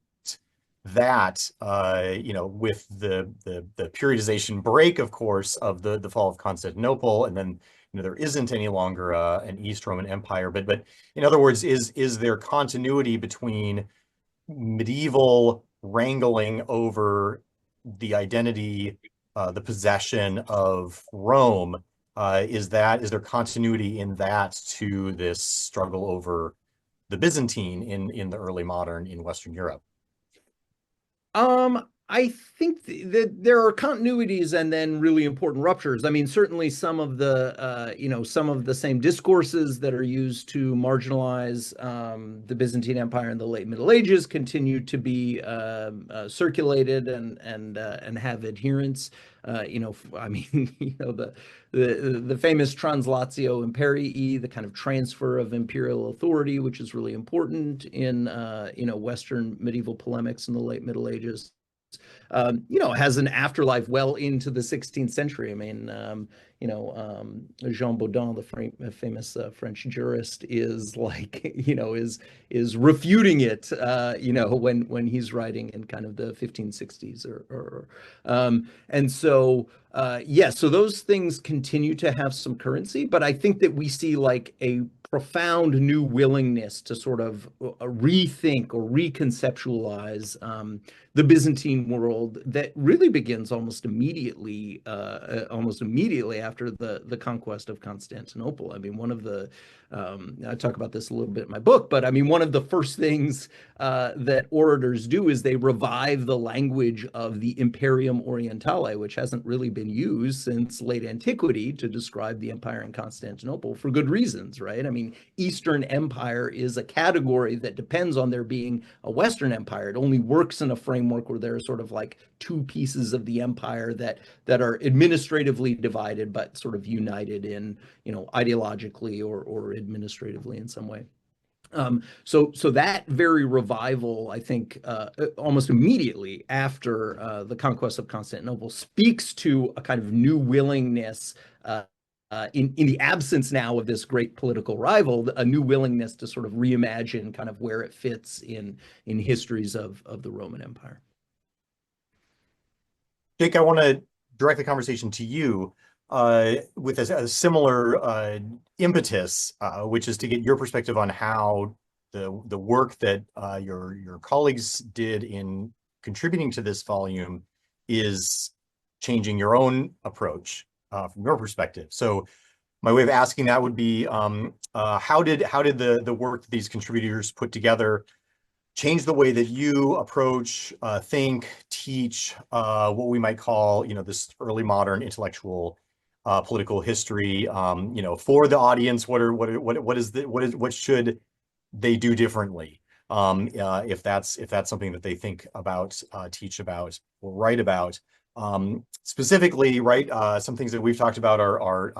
Speaker 2: that with the periodization break, of course, of the fall of Constantinople, and then there isn't any longer an East Roman Empire, but in other words, is there continuity between medieval wrangling over the identity, the possession of Rome? Is there continuity in that to this struggle over the Byzantine in the early modern in Western Europe?
Speaker 4: I think that there are continuities and then really important ruptures. I mean, certainly some of the same discourses that are used to marginalize the Byzantine Empire in the late Middle Ages continue to be circulated and have adherents. I mean, the famous Translatio Imperii, the kind of transfer of imperial authority, which is really important in Western medieval polemics in the late Middle Ages. Has an afterlife well into the 16th century. I mean, Jean Baudin, the famous French jurist, is is refuting it, when he's writing in kind of the 1560s and so so those things continue to have some currency, but I think that we see like a profound new willingness to sort of rethink or reconceptualize the Byzantine world that really begins almost immediately after the conquest of Constantinople. I mean, one of the I talk about this a little bit in my book, but I mean, one of the first things that orators do is they revive the language of the Imperium Orientale, which hasn't really been used since late antiquity to describe the empire in Constantinople for good reasons, right? I mean, Eastern Empire is a category that depends on there being a Western Empire. It only works in a framework where there are sort of like two pieces of the empire that are administratively divided but sort of united in, ideologically or administratively in some way. So that very revival, I think, almost immediately after the conquest of Constantinople, speaks to a kind of new willingness in the absence now of this great political rival, a new willingness to sort of reimagine kind of where it fits in histories of the Roman Empire.
Speaker 2: Jake, I want to direct the conversation to you with a similar impetus, which is to get your perspective on how the work that your colleagues did in contributing to this volume is changing your own approach from your perspective. So my way of asking that would be, how did the work that these contributors put together change the way that you approach, think, teach what we might call, this early modern intellectual political history? For the audience, what should they do differently if that's something that they think about, teach about, or write about? Specifically, right? Some things that we've talked about are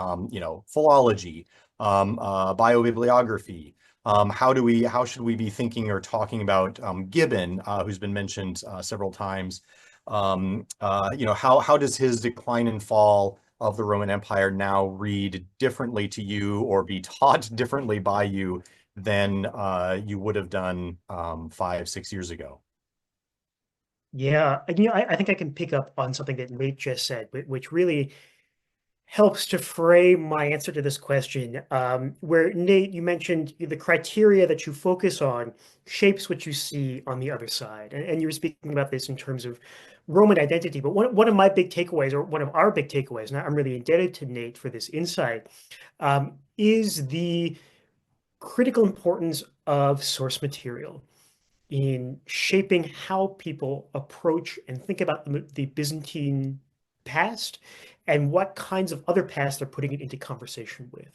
Speaker 2: philology, biobibliography. How should we be thinking or talking about Gibbon, who's been mentioned several times? How does his decline and fall of the Roman Empire now read differently to you, or be taught differently by you than you would have done 5-6 years ago?
Speaker 3: Yeah, I think I can pick up on something that Nate just said, which really helps to frame my answer to this question. Where Nate, you mentioned the criteria that you focus on shapes what you see on the other side. And you were speaking about this in terms of Roman identity. But one of my big takeaways, or one of our big takeaways, and I'm really indebted to Nate for this insight, is the critical importance of source material in shaping how people approach and think about the Byzantine past and what kinds of other pasts they're putting it into conversation with.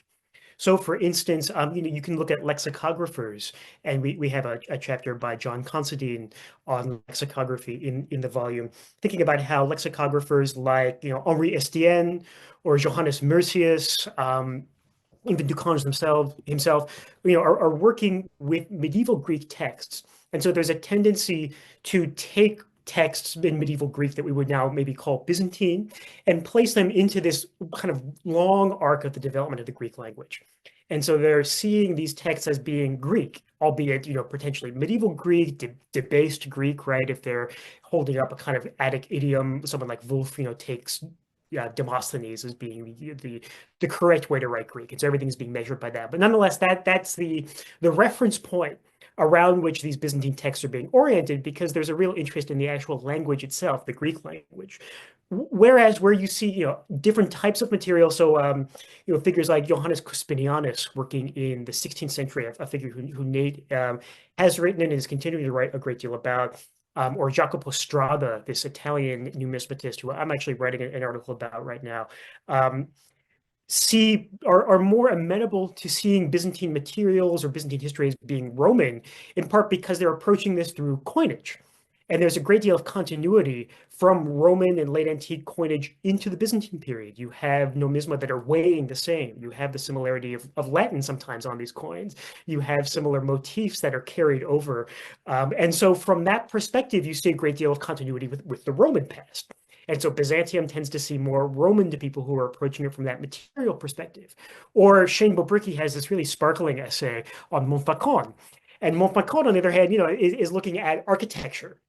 Speaker 3: So for instance, you can look at lexicographers, and we have a chapter by John Considine on lexicography in the volume, thinking about how lexicographers like Henri Estienne or Johannes Mercius, even Ducange himself, are working with medieval Greek texts. And so there's a tendency to take texts in medieval Greek that we would now maybe call Byzantine and place them into this kind of long arc of the development of the Greek language. And so they're seeing these texts as being Greek, albeit, potentially medieval Greek, debased Greek, right? If they're holding up a kind of Attic idiom, someone like Wolff, takes Demosthenes as being the correct way to write Greek. And so everything's being measured by that. But nonetheless, that's the reference point around which these Byzantine texts are being oriented, because there's a real interest in the actual language itself, the Greek language. Whereas where you see, different types of material, so, figures like Johannes Cuspinianus working in the 16th century, a figure who Nate has written and is continuing to write a great deal about, or Jacopo Strada, this Italian numismatist who I'm actually writing an article about right now, are more amenable to seeing Byzantine materials or Byzantine history as being Roman, in part because they're approaching this through coinage. And there's a great deal of continuity from Roman and late antique coinage into the Byzantine period. You have numisma that are weighing the same. You have the similarity of Latin sometimes on these coins. You have similar motifs that are carried over. And so from that perspective, you see a great deal of continuity with the Roman past. And so Byzantium tends to seem more Roman to people who are approaching it from that material perspective. Or Shane Bobricki has this really sparkling essay on Montfaucon. And Montfaucon, on the other hand, is looking at architecture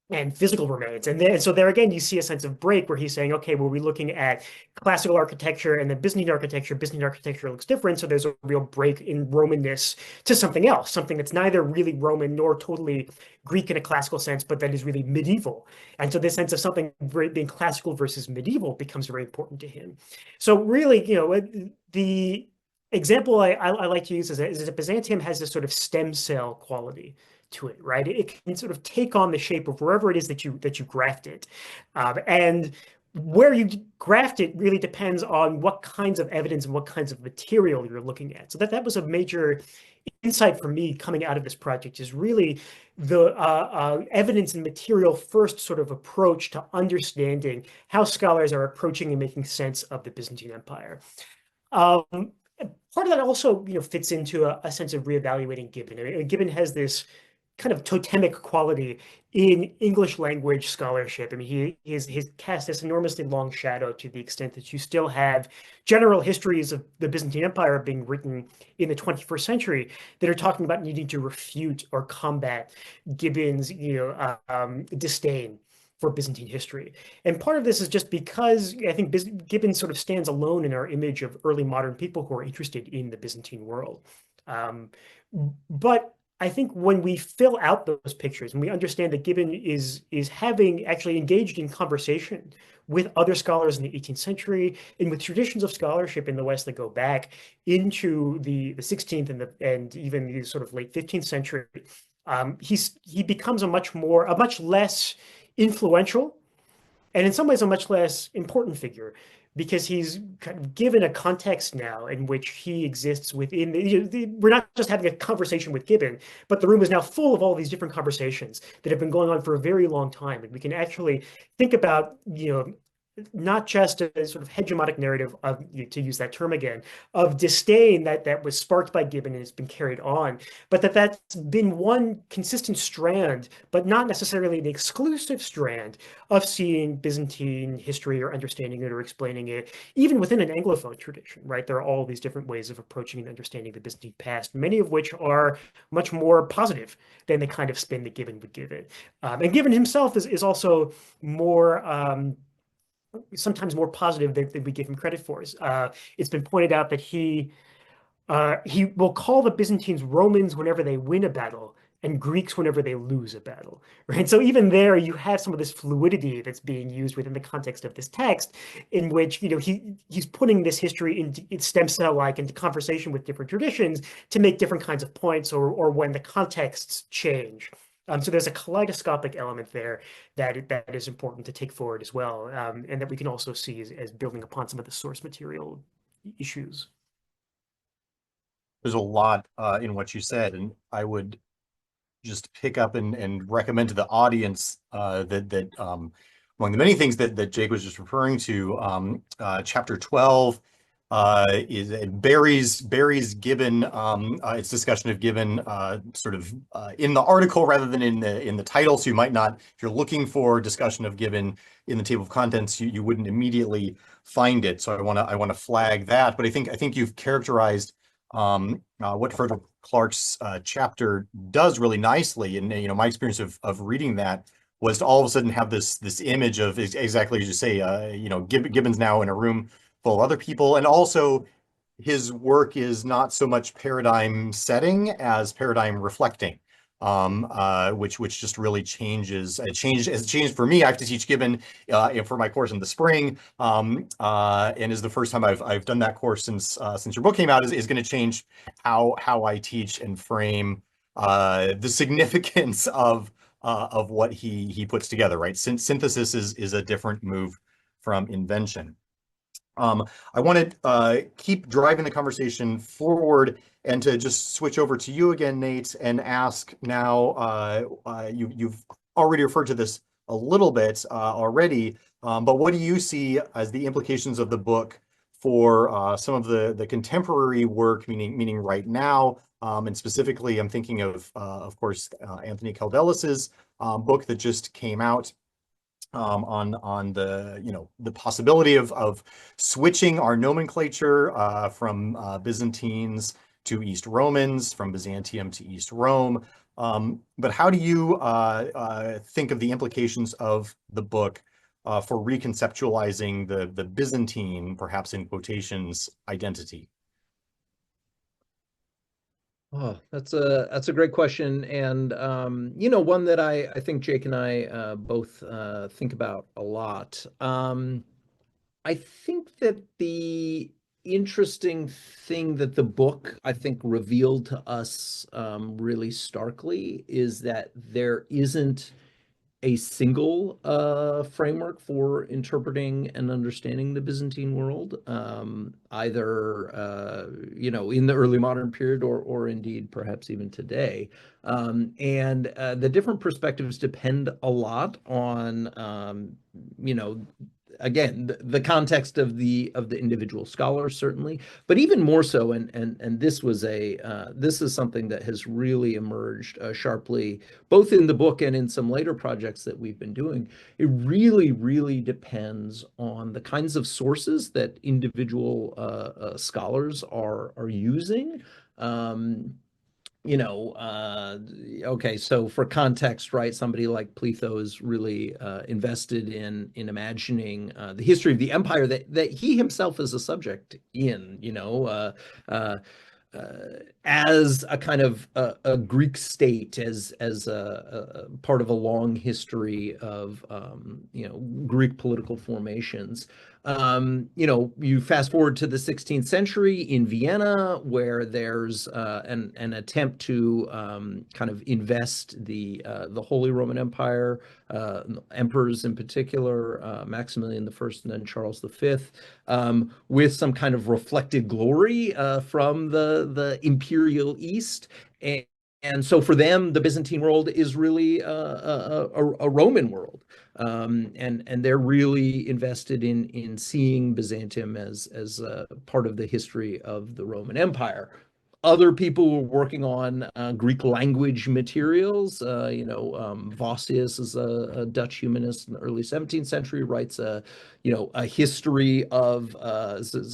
Speaker 3: and physical remains. And so there again, you see a sense of break where he's saying, okay, well, we're looking at classical architecture and then Byzantine architecture looks different. So there's a real break in Romanness to something else, something that's neither really Roman nor totally Greek in a classical sense, but that is really medieval. And so this sense of something being classical versus medieval becomes very important to him. So really, the example I like to use is that Byzantium has this sort of stem cell quality to it, right? It can sort of take on the shape of wherever it is that you graft it. And where you graft it really depends on what kinds of evidence and what kinds of material you're looking at. So that was a major insight for me coming out of this project, is really the evidence and material first sort of approach to understanding how scholars are approaching and making sense of the Byzantine Empire. Part of that also, fits into a sense of reevaluating Gibbon. I mean, Gibbon has this kind of totemic quality in English language scholarship. I mean, his cast this enormously long shadow to the extent that you still have general histories of the Byzantine Empire being written in the 21st century that are talking about needing to refute or combat Gibbon's, disdain for Byzantine history. And part of this is just because I think Gibbon sort of stands alone in our image of early modern people who are interested in the Byzantine world. But I think when we fill out those pictures and we understand that Gibbon is having actually engaged in conversation with other scholars in the 18th century and with traditions of scholarship in the West that go back into the 16th and even the sort of late 15th century, he becomes a much less influential and in some ways a much less important figure, because he's kind of given a context now in which he exists within. We're not just having a conversation with Gibbon, but the room is now full of all these different conversations that have been going on for a very long time. And we can actually think about, not just a sort of hegemonic narrative of, to use that term again, of disdain that was sparked by Gibbon and has been carried on, but that's been one consistent strand, but not necessarily an exclusive strand of seeing Byzantine history or understanding it or explaining it, even within an Anglophone tradition, right? There are all these different ways of approaching and understanding the Byzantine past, many of which are much more positive than the kind of spin that Gibbon would give it. And Gibbon himself is also more, sometimes more positive than we give him credit for. It's been pointed out that he will call the Byzantines Romans whenever they win a battle and Greeks whenever they lose a battle, right? So even there, you have some of this fluidity that's being used within the context of this text, in which he's putting this history into stem cell-like into conversation with different traditions to make different kinds of points, or when the contexts change. So there's a kaleidoscopic element there that is important to take forward as well, and that we can also see as building upon some of the source material issues.
Speaker 2: There's a lot in what you said, and I would just pick up and recommend to the audience that among the many things that Jake was just referring to, chapter 12 buries Gibbon, its discussion of Gibbon sort of in the article rather than in the title. So you might not, if you're looking for discussion of Gibbon in the table of contents, you wouldn't immediately find it. So I want to flag that. But I think you've characterized what Frederick Clark's chapter does really nicely. And my experience of reading that was to all of a sudden have this image of exactly as you say, Gibbon's now in a room full of other people, and also his work is not so much paradigm setting as paradigm reflecting, which just really changes. It's changed for me. I have to teach Gibbon for my course in the spring, and is the first time I've done that course since your book came out. Is going to change how I teach and frame the significance of what he puts together. Right, synthesis is a different move from invention. I want to keep driving the conversation forward and to just switch over to you again, Nate, and ask now, you've already referred to this a little bit already, but what do you see as the implications of the book for some of the contemporary work, meaning right now, and specifically I'm thinking of course, Anthony Caldelis's book that just came out, on the possibility of switching our nomenclature from Byzantines to East Romans, from Byzantium to East Rome. But how do you think of the implications of the book for reconceptualizing the Byzantine, perhaps in quotations, identity?
Speaker 4: Oh, that's a great question, and one that I think Jake and I both think about a lot. I think that the interesting thing that the book, I think, revealed to us really starkly is that there isn't a single framework for interpreting and understanding the Byzantine world, either in the early modern period or indeed perhaps even today. And the different perspectives depend a lot on again, the context of the individual scholar, certainly, but even more so, and this was this is something that has really emerged sharply, both in the book and in some later projects that we've been doing. It really, really depends on the kinds of sources that individual scholars are using. Okay, so for context, right, somebody like Pletho is really invested in imagining the history of the empire that he himself is a subject in, as a kind of a Greek state, as a part of a long history of Greek political formations. You fast forward to the 16th century in Vienna, where there's an attempt to kind of invest the Holy Roman Empire, emperors in particular, Maximilian I and then Charles V, with some kind of reflected glory from the imperial East. And so for them, the Byzantine world is really a Roman world. And they're really invested in seeing Byzantium as part of the history of the Roman Empire. Other people were working on Greek language materials. Vossius is a Dutch humanist in the early 17th century, writes a history of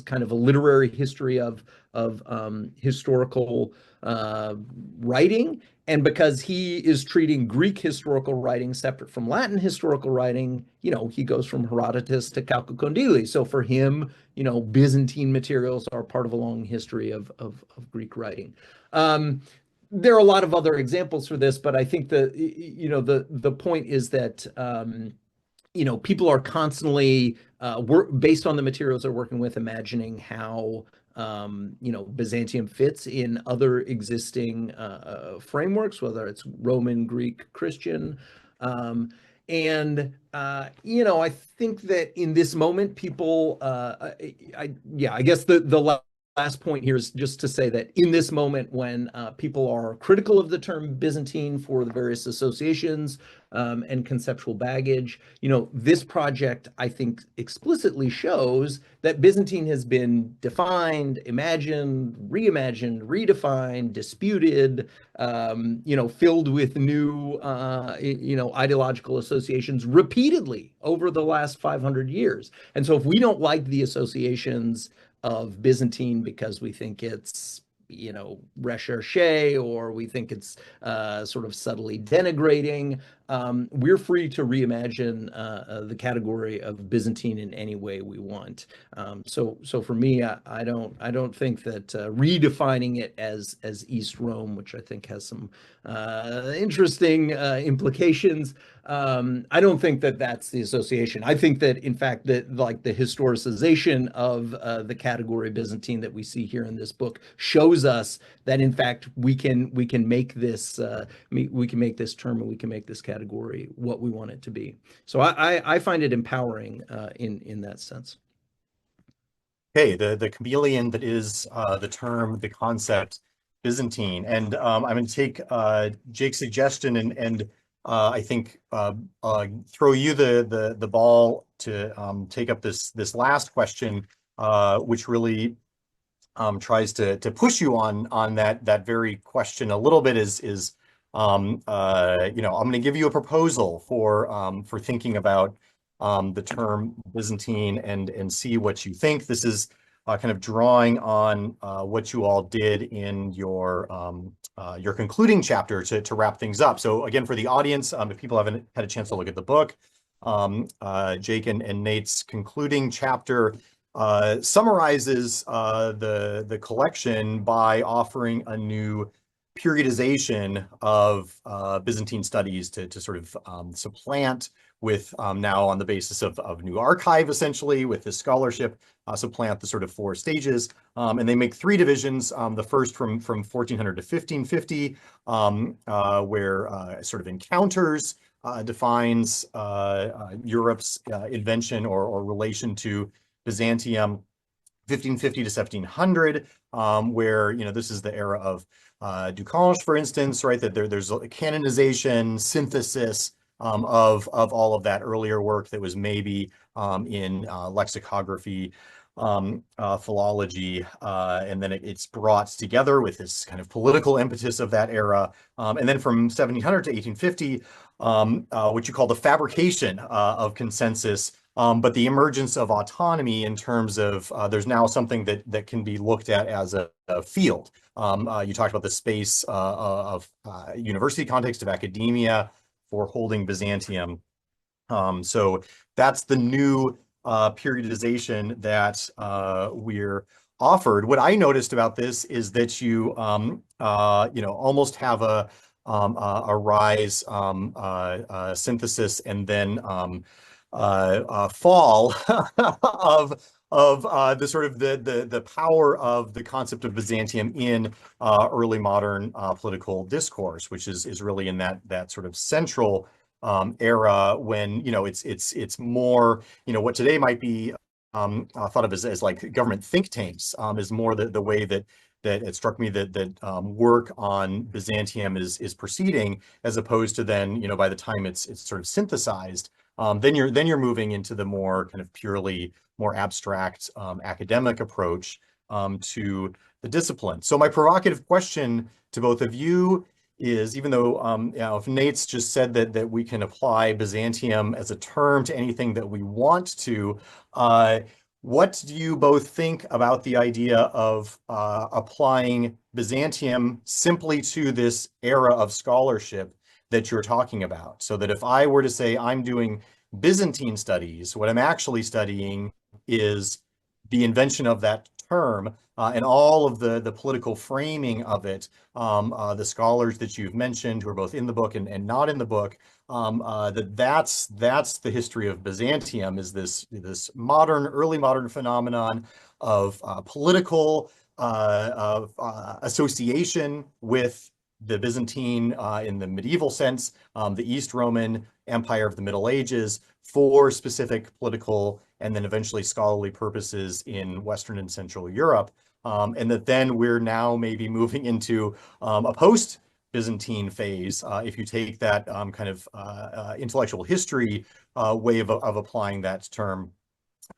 Speaker 4: kind of a literary history of historical writing. And because he is treating Greek historical writing separate from Latin historical writing, he goes from Herodotus to Chalcocondili. So for him, Byzantine materials are part of a long history of Greek writing. There are a lot of other examples for this, but I think the point is that people are constantly based on the materials they're working with, imagining how Byzantium fits in other existing frameworks, whether it's Roman, Greek, Christian. I think that in this moment, people, I guess the last point here is just to say that in this moment, when people are critical of the term Byzantine for the various associations and conceptual baggage, this project, I think, explicitly shows that Byzantine has been defined, imagined, reimagined, redefined, disputed, filled with new, ideological associations repeatedly over the last 500 years. And so if we don't like the associations of Byzantine because we think it's, recherche, or we think it's sort of subtly denigrating, we're free to reimagine the category of Byzantine in any way we want. So for me, I don't think that redefining it as East Rome, which I think has some interesting implications, I don't think that that's the association. I think that, in fact, that like the historicization of the category Byzantine that we see here in this book shows us that, in fact, we can make this term, and we can make this category what we want it to be. So I find it empowering in that sense.
Speaker 2: Okay, the chameleon that is the term, the concept Byzantine, and I'm going to take Jake's suggestion and I think throw you the ball to take up this last question, which really tries to push you on that very question a little bit. I'm going to give you a proposal for thinking about the term Byzantine and see what you think. This is kind of drawing on what you all did in your concluding chapter to wrap things up. So again, for the audience, if people haven't had a chance to look at the book, Jake and Nate's concluding chapter summarizes the collection by offering a new periodization of Byzantine studies to sort of supplant with now on the basis of new archive, essentially, with this scholarship, supplant the sort of 4 stages. And they make 3 divisions. The first from 1400 to 1550, where sort of encounters defines Europe's invention or relation to Byzantium. 1550 to 1700, where this is the era of Ducange, for instance, right? That there's a canonization, synthesis of all of that earlier work that was maybe in lexicography, philology, and then it's brought together with this kind of political impetus of that era. And then from 1700 to 1850, what you call the fabrication of consensus, but the emergence of autonomy in terms of there's now something that can be looked at as a field. You talked about the space of university context, of academia for holding Byzantium. So that's the new periodization that we're offered. What I noticed about this is that you almost have a rise, synthesis, and then fall of the sort of the power of the concept of Byzantium in early modern political discourse, which is really in that sort of central era when it's more what today might be thought of as like government think tanks, is more the way that it struck me that work on Byzantium is proceeding, as opposed to then by the time it's sort of synthesized, then you're moving into the more kind of purely more abstract academic approach to the discipline. So my provocative question to both of you is, even though if Nate's just said that we can apply Byzantium as a term to anything that we want to, what do you both think about the idea of applying Byzantium simply to this era of scholarship that you're talking about? So that if I were to say I'm doing Byzantine studies, what I'm actually studying is the invention of that term and all of the political framing of it. The scholars that you've mentioned, who are both in the book and not in the book, that's the history of Byzantium, is this early modern phenomenon of political association with the Byzantine in the medieval sense, the East Roman Empire of the Middle Ages, for specific political and then eventually scholarly purposes in Western and Central Europe. And that then we're now maybe moving into a post-Byzantine phase, if you take that kind of intellectual history way of applying that term.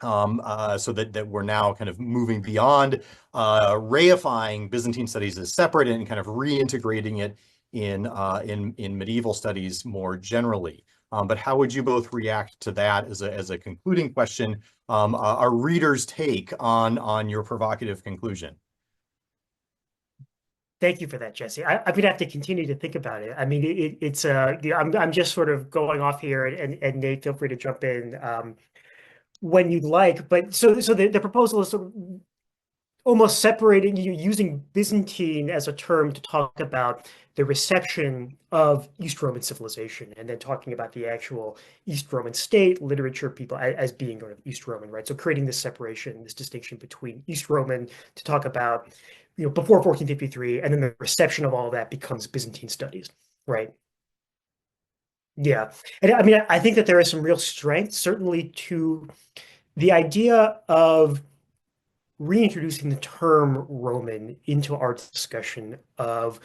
Speaker 2: So that we're now kind of moving beyond reifying Byzantine studies as separate and kind of reintegrating it in medieval studies more generally. But how would you both react to that as a concluding question? Our readers' take on your provocative conclusion.
Speaker 3: Thank you for that, Jesse. I'm gonna have to continue to think about it. I mean, I'm just sort of going off here, and Nate, feel free to jump in when you'd like. But so the proposal is sort of almost separating, using Byzantine as a term to talk about the reception of East Roman civilization, and then talking about the actual East Roman state, literature, people as being sort of East Roman, right? So creating this separation, this distinction between East Roman to talk about, before 1453, and then the reception of all of that becomes Byzantine studies, right? Yeah. And I mean, I think that there is some real strength, certainly, to the idea of reintroducing the term Roman into our discussion of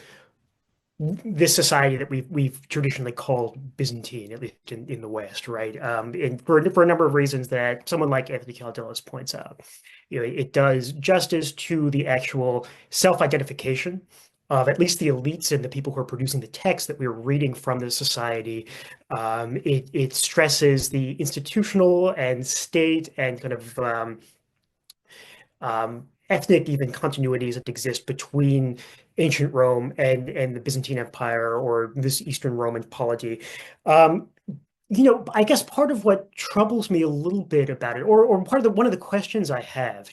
Speaker 3: this society that we've traditionally called Byzantine, at least in the West, right? And for a number of reasons that someone like Anthony Kaldilis points out. It does justice to the actual self-identification of at least the elites and the people who are producing the text that we're reading from the society. It stresses the institutional and state and kind of ethnic even continuities that exist between ancient Rome and the Byzantine Empire, or this Eastern Roman polity. I guess part of what troubles me a little bit about it, or one of the questions I have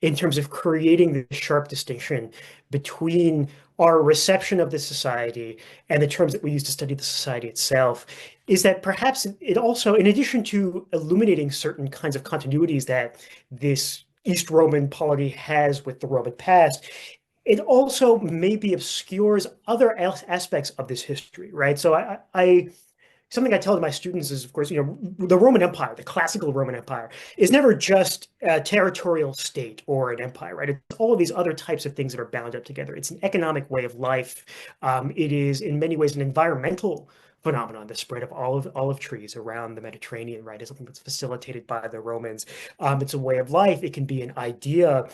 Speaker 3: in terms of creating the sharp distinction between our reception of the society and the terms that we use to study the society itself, is that perhaps it also, in addition to illuminating certain kinds of continuities that this East Roman polity has with the Roman past, it also maybe obscures other aspects of this history, right? So something I tell my students is, of course, the Roman Empire, the classical Roman Empire, is never just a territorial state or an empire, right? It's all of these other types of things that are bound up together. It's an economic way of life. It is, in many ways, an environmental phenomenon, the spread of olive trees around the Mediterranean, right, is something that's facilitated by the Romans. It's a way of life. It can be an idea.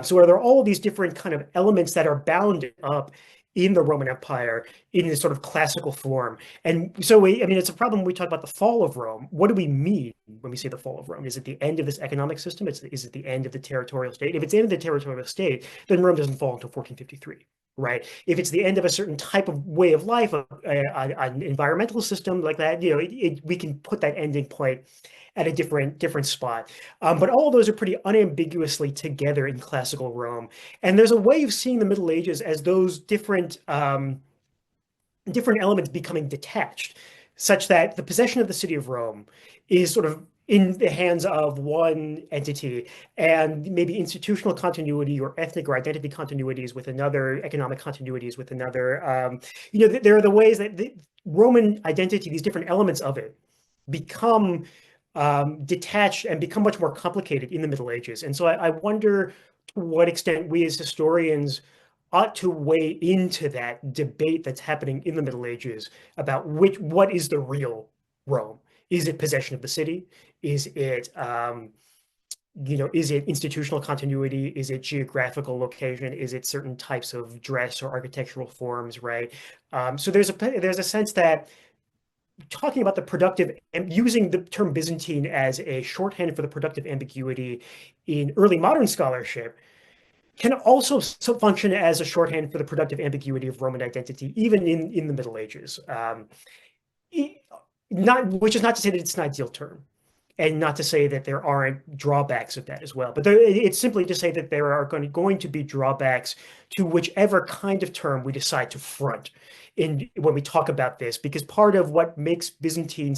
Speaker 3: So are there all of these different kind of elements that are bound up in the Roman Empire in this sort of classical form? And so I mean, it's a problem when we talk about the fall of Rome. What do we mean when we say the fall of Rome? Is it the end of this economic system? Is it the end of the territorial state? If it's the end of the territorial state, then Rome doesn't fall until 1453. Right. If it's the end of a certain type of way of life, an environmental system like that, we can put that ending point at a different spot. But all of those are pretty unambiguously together in classical Rome. And there's a way of seeing the Middle Ages as those different elements becoming detached, such that the possession of the city of Rome is sort of in the hands of one entity, and maybe institutional continuity or ethnic or identity continuities with another, economic continuities with another. There are the ways that the Roman identity, these different elements of it, become detached and become much more complicated in the Middle Ages. And so I wonder to what extent we as historians ought to weigh into that debate that's happening in the Middle Ages about what is the real Rome? Is it possession of the city? Is it is it institutional continuity? Is it geographical location? Is it certain types of dress or architectural forms, right? So there's a sense that talking about the productive and using the term Byzantine as a shorthand for the productive ambiguity in early modern scholarship can also function as a shorthand for the productive ambiguity of Roman identity, even in the Middle Ages. Which is not to say that it's an ideal term, and not to say that there aren't drawbacks of that as well. But it's simply to say that there are going to be drawbacks to whichever kind of term we decide to front when we talk about this, because part of what makes Byzantium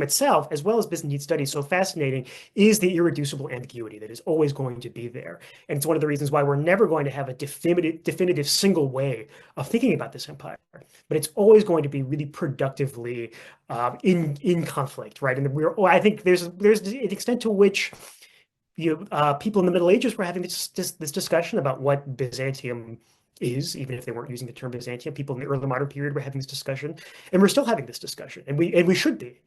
Speaker 3: itself, as well as Byzantine studies, so fascinating is the irreducible ambiguity that is always going to be there. And it's one of the reasons why we're never going to have a definitive single way of thinking about this empire. But it's always going to be really productively in conflict, right? And I think there's an extent to which people in the Middle Ages were having this discussion about what Byzantium is, even if they weren't using the term Byzantium. People in the early modern period were having this discussion, and we're still having this discussion, and we should be.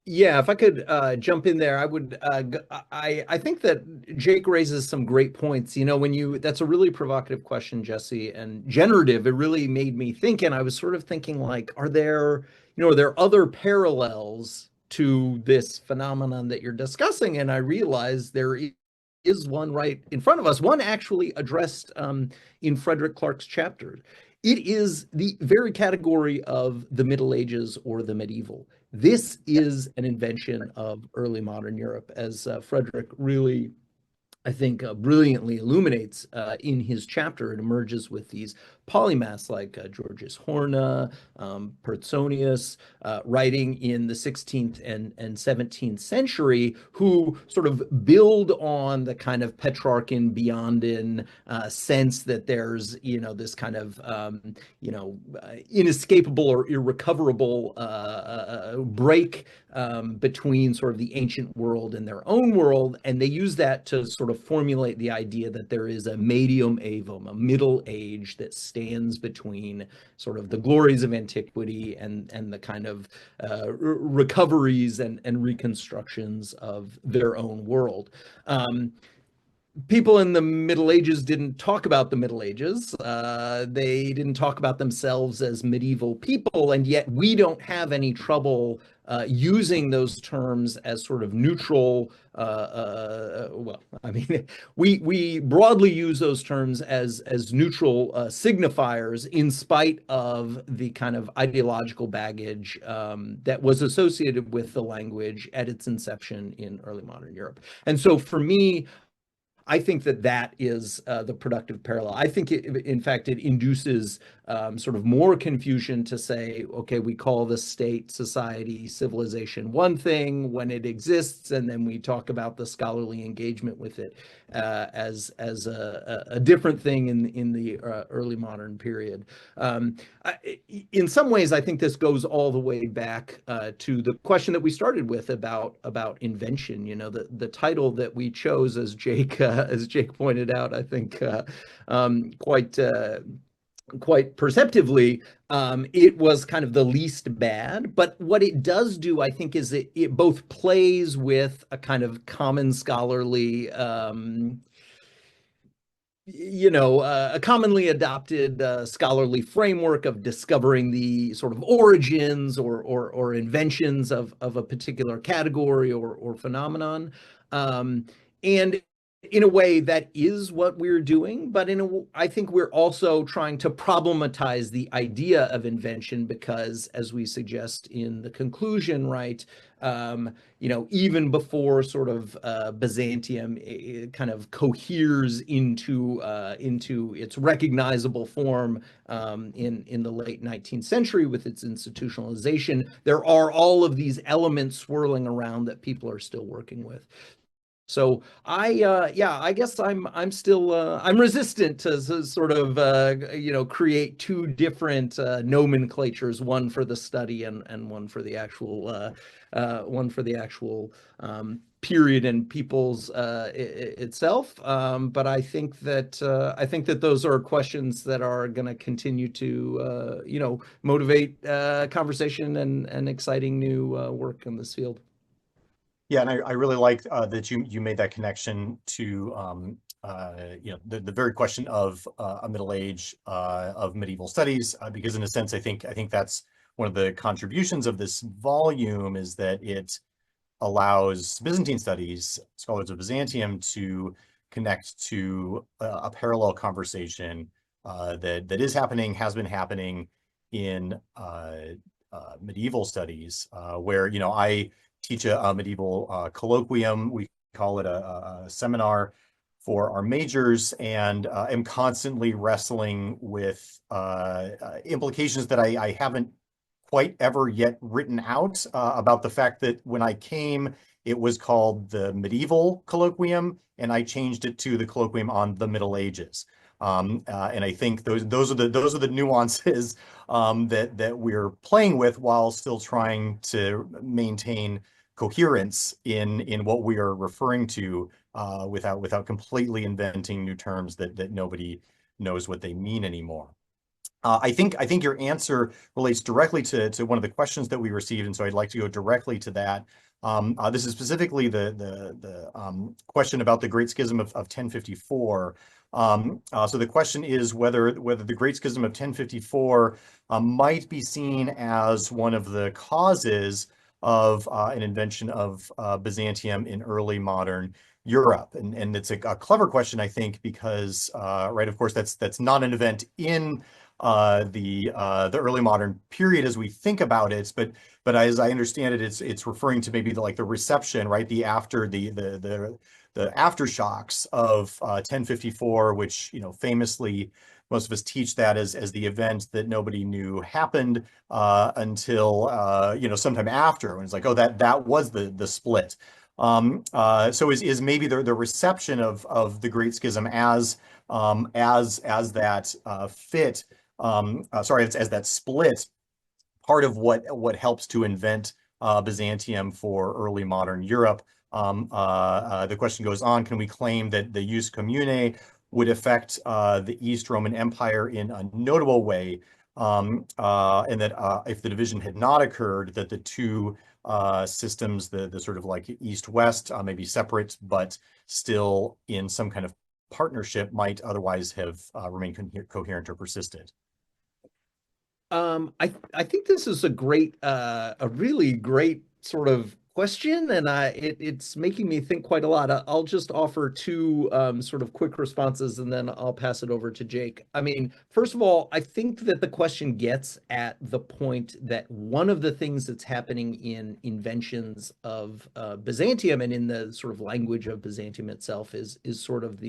Speaker 4: Yeah, if I could jump in there, I would. I think that Jake raises some great points. That's a really provocative question, Jesse, and generative. It really made me think, and I was sort of thinking, like, are there other parallels to this phenomenon that you're discussing? And I realized there is one right in front of us, one actually addressed in Frederick Clark's chapter. It is the very category of the Middle Ages or the medieval. This is an invention of early modern Europe, as Frederick really, I think, brilliantly illuminates in his chapter. It emerges with these polymaths like Georgius Horna, Petronius, writing in the 16th and 17th century, who sort of build on the kind of Petrarchan Beyondin sense that there's, this kind of, inescapable or irrecoverable break between sort of the ancient world and their own world. And they use that to sort of formulate the idea that there is a medium aevum, a middle age that stands between sort of the glories of antiquity and the kind of recoveries and reconstructions of their own world. People in the Middle Ages didn't talk about the Middle Ages. They didn't talk about themselves as medieval people, and yet we don't have any trouble using those terms as sort of neutral. We broadly use those terms as neutral signifiers, in spite of the kind of ideological baggage that was associated with the language at its inception in early modern Europe. And so for me, I think that is the productive parallel. I think, in fact, it induces sort of more confusion to say, okay, we call the state, society, civilization one thing when it exists, and then we talk about the scholarly engagement with it as a different thing in the early modern period. In some ways, I think this goes all the way back to the question that we started with about invention. The title that we chose, as Jake pointed out, I think quite quite perceptively, it was kind of the least bad. But what it does do, I think, is it both plays with a kind of common scholarly, a commonly adopted scholarly framework of discovering the sort of origins or inventions of a particular category or phenomenon. And in a way that is what we're doing, but I think we're also trying to problematize the idea of invention because, as we suggest in the conclusion, right, even before sort of Byzantium it kind of coheres into its recognizable form in the late 19th century with its institutionalization, there are all of these elements swirling around that people are still working with. So I guess I'm still I'm resistant to sort of create two different nomenclatures, one for the study and one for the actual period and peoples itself. But I think that those are questions that are going to continue to motivate conversation and exciting new work in this field.
Speaker 2: Yeah, and I really like that you made that connection to the very question of a middle age of medieval studies, because in a sense I think that's one of the contributions of this volume is that it allows Byzantine studies, scholars of Byzantium, to connect to a parallel conversation that is happening, has been happening in medieval studies, where I teach a medieval colloquium. We call it a seminar for our majors, and am constantly wrestling with implications that I haven't quite ever yet written out about the fact that when I came, it was called the medieval colloquium, and I changed it to the colloquium on the Middle Ages. And I think those are the nuances that we're playing with while still trying to maintain coherence in what we are referring to without completely inventing new terms that nobody knows what they mean anymore. I think your answer relates directly to one of the questions that we received, and so I'd like to go directly to that. This is specifically the question about the Great Schism of 1054. So the question is whether the Great Schism of 1054 might be seen as one of the causes of an invention of Byzantium in early modern Europe. And it's a clever question, I think, because right, of course, that's not an event in the early modern period as we think about it, but as I understand it, it's referring to maybe the reception, right, the aftershocks of 1054, which famously most of us teach that as the event that nobody knew happened until sometime after, when it's like, oh, that was the split. So is maybe the reception of the Great Schism as that fit. As that split, part of what helps to invent Byzantium for early modern Europe. The question goes on: can we claim that the jus commune would affect the East Roman Empire in a notable way, and that if the division had not occurred, that the two systems, the sort of like East-West, maybe separate but still in some kind of partnership, might otherwise have remained coherent or persisted?
Speaker 4: I think this is a really great sort of question, and it's making me think quite a lot. I'll just offer two sort of quick responses, and then I'll pass it over to Jake. I mean, first of all, I think that the question gets at the point that one of the things that's happening in inventions of Byzantium and in the sort of language of Byzantium itself is sort of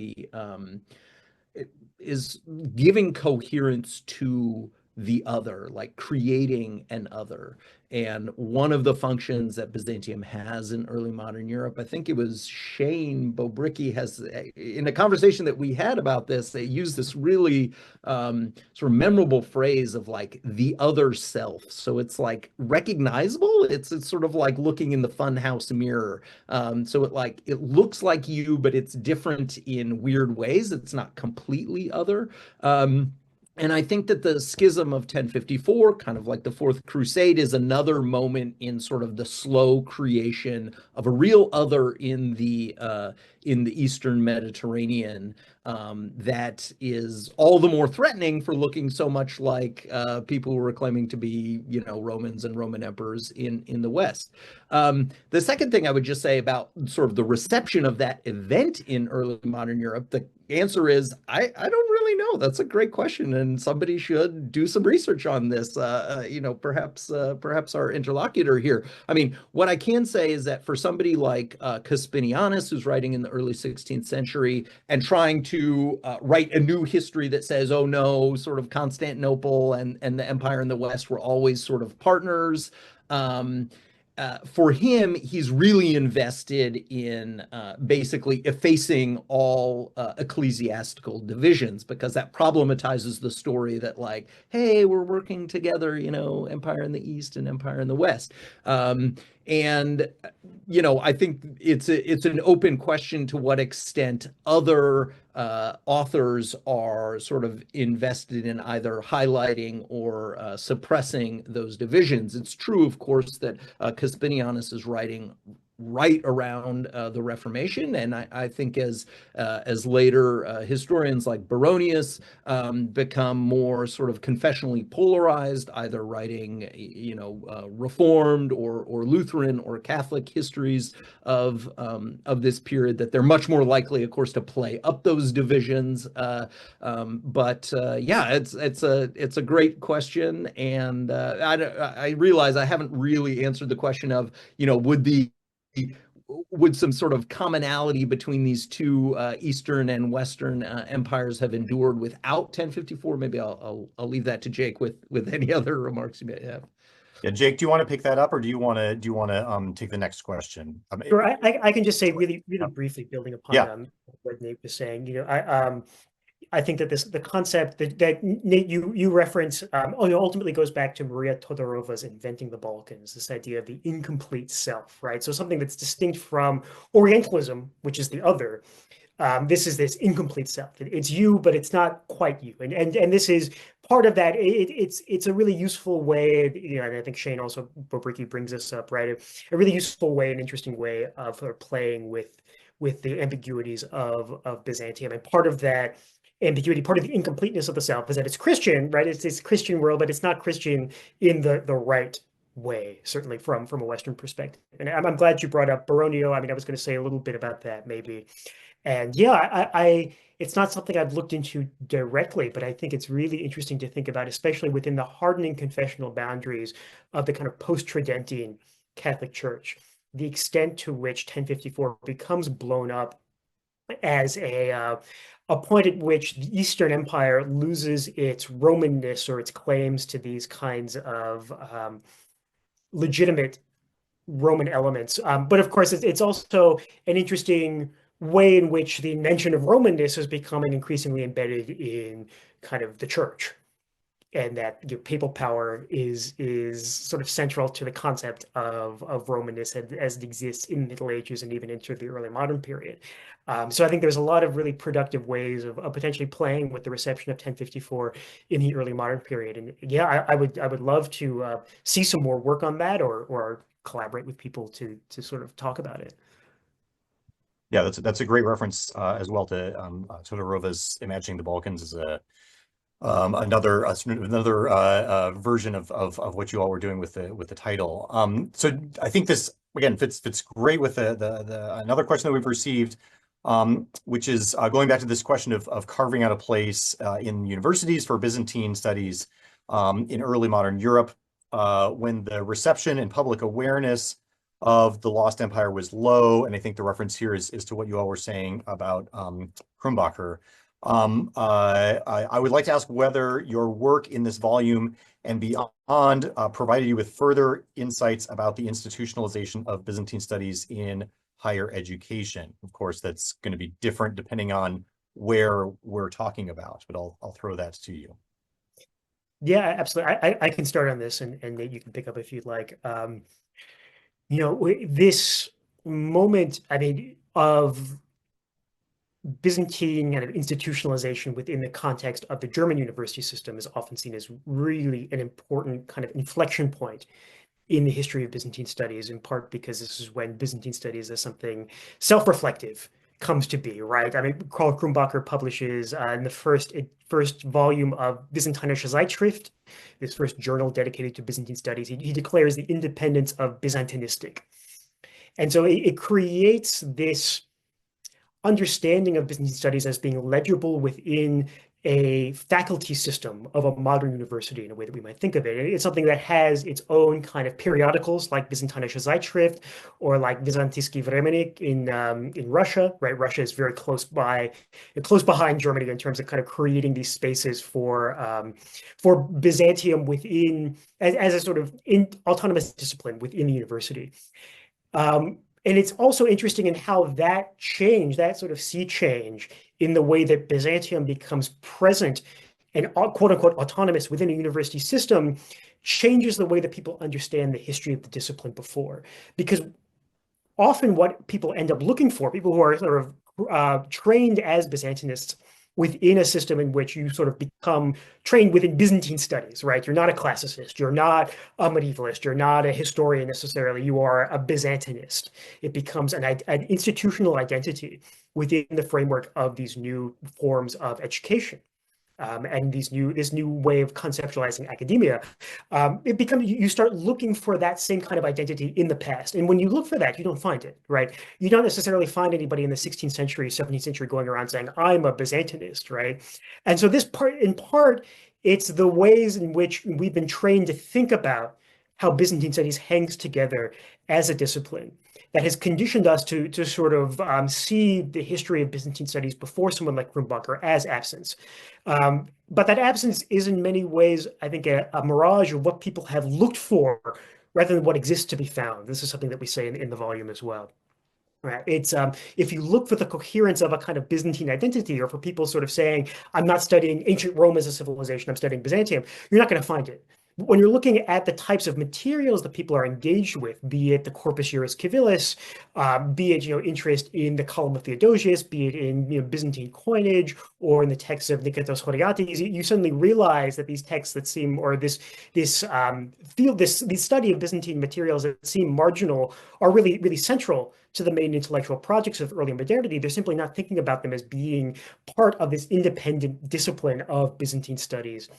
Speaker 4: is giving coherence to the other, like creating an other. And one of the functions that Byzantium has in early modern Europe, I think it was Shane Bobricki has, in a conversation that we had about this, they used this really sort of memorable phrase of like the other self. So it's like recognizable. It's sort of like looking in the funhouse mirror. So it looks like you, but it's different in weird ways. It's not completely other. And I think that the schism of 1054, kind of like the Fourth Crusade, is another moment in sort of the slow creation of a real other in the Eastern Mediterranean, that is all the more threatening for looking so much like people who were claiming to be, Romans and Roman emperors in the West. The second thing I would just say about sort of the reception of that event in early modern Europe, the answer is I don't really know. That's a great question, and somebody should do some research on this. Perhaps our interlocutor here. I mean, what I can say is that for somebody like Cuspinianus, who's writing in the early 16th century and trying to write a new history that says, oh no, sort of Constantinople and the empire in the West were always sort of partners. For him, he's really invested in basically effacing all ecclesiastical divisions, because that problematizes the story that, like, hey, we're working together, empire in the East and empire in the West. I think it's an open question to what extent other authors are sort of invested in either highlighting or suppressing those divisions. It's true, of course, that Cuspinianus is writing right around the Reformation, and I think as later historians like Baronius become more sort of confessionally polarized, either writing Reformed or Lutheran or Catholic histories of this period, that they're much more likely, of course, to play up those divisions. It's a great question, and I realize I haven't really answered the question of would some sort of commonality between these two Eastern and Western empires have endured without 1054? Maybe I'll leave that to Jake with any other remarks you may have.
Speaker 2: Yeah, Jake, do you want to pick that up, or do you want to take the next question?
Speaker 3: Sure, I can just say really briefly, building upon what Nate was saying. I think that the concept that Nate you reference ultimately goes back to Maria Todorova's Inventing the Balkans, this idea of the incomplete self, right? So something that's distinct from Orientalism, which is the other. This is this incomplete self. It's you, but it's not quite you. And this is part of that. It's a really useful way, and I think Shane also Bobricky brings this up, right? A really useful way, an interesting way of playing with the ambiguities of Byzantium. And part of that ambiguity, part of the incompleteness of the self is that it's Christian, right? It's this Christian world, but it's not Christian in the right way, certainly from a Western perspective. And I'm glad you brought up Baronio. I mean, I was going to say a little bit about that maybe. And yeah, it's not something I've looked into directly, but I think it's really interesting to think about, especially within the hardening confessional boundaries of the kind of post-Tridentine Catholic Church, the extent to which 1054 becomes blown up as a point at which the Eastern Empire loses its Romanness or its claims to these kinds of legitimate Roman elements. But of course, it's also an interesting way in which the invention of Romanness is becoming increasingly embedded in kind of the church, and that papal power is sort of central to the concept of Romanness as it exists in the Middle Ages and even into the early modern period. So I think there's a lot of really productive ways of potentially playing with the reception of 1054 in the early modern period. And yeah, I would love to see some more work on that, or collaborate with people to sort of talk about it.
Speaker 2: Yeah, that's a great reference as well to Todorova's Imagining the Balkans as another version of what you all were doing with the title. So I think this again fits great with the another question that we've received, which is going back to this question of carving out a place in universities for Byzantine studies in early modern Europe, when the reception and public awareness of the lost empire was low. And I think the reference here is to what you all were saying about Krumbacher. I would like to ask whether your work in this volume and beyond provided you with further insights about the institutionalization of Byzantine studies in higher education. Of course, that's going to be different depending on where we're talking about, but I'll throw that to you.
Speaker 3: Yeah, absolutely. I can start on this, and Nate, you can pick up if you'd like. This moment, I mean, of Byzantine kind of institutionalization within the context of the German university system is often seen as really an important kind of inflection point in the history of Byzantine studies, in part because this is when Byzantine studies as something self-reflective comes to be, right? I mean, Karl Krumbacher publishes in the first volume of Byzantinische Zeitschrift, this first journal dedicated to Byzantine studies. He declares the independence of Byzantinistic. And so it creates this understanding of Byzantine studies as being legible within a faculty system of a modern university in a way that we might think of it. It's something that has its own kind of periodicals like Byzantinische Zeitschrift or like Byzantinski Vremenik in Russia, right? Russia is very close behind Germany in terms of kind of creating these spaces for Byzantium within as a sort of autonomous discipline within the university. And it's also interesting in how that change, that sort of sea change in the way that Byzantium becomes present and quote unquote autonomous within a university system changes the way that people understand the history of the discipline before. Because often what people end up looking for, people who are sort of trained as Byzantinists within a system in which you sort of become trained within Byzantine studies, right? You're not a classicist, you're not a medievalist, you're not a historian necessarily, you are a Byzantinist. It becomes an institutional identity within the framework of these new forms of education. And this new way of conceptualizing academia, you start looking for that same kind of identity in the past. And when you look for that, you don't find it, right? You don't necessarily find anybody in the 16th century, 17th century going around saying, I'm a Byzantinist, right? And so this in part, it's the ways in which we've been trained to think about how Byzantine studies hangs together as a discipline that has conditioned us to sort of see the history of Byzantine studies before someone like Krumbacher as absence. But that absence is in many ways, I think, a mirage of what people have looked for rather than what exists to be found. This is something that we say in the volume as well. Right. It's if you look for the coherence of a kind of Byzantine identity, or for people sort of saying, I'm not studying ancient Rome as a civilization, I'm studying Byzantium, you're not going to find it. When you're looking at the types of materials that people are engaged with, be it the Corpus Juris Civilis, be it interest in the Column of Theodosius, be it in Byzantine coinage or in the texts of Niketos Horiates, you suddenly realize that these texts that seem, or this study of Byzantine materials that seem marginal are really, really central to the main intellectual projects of early modernity. They're simply not thinking about them as being part of this independent discipline of Byzantine studies.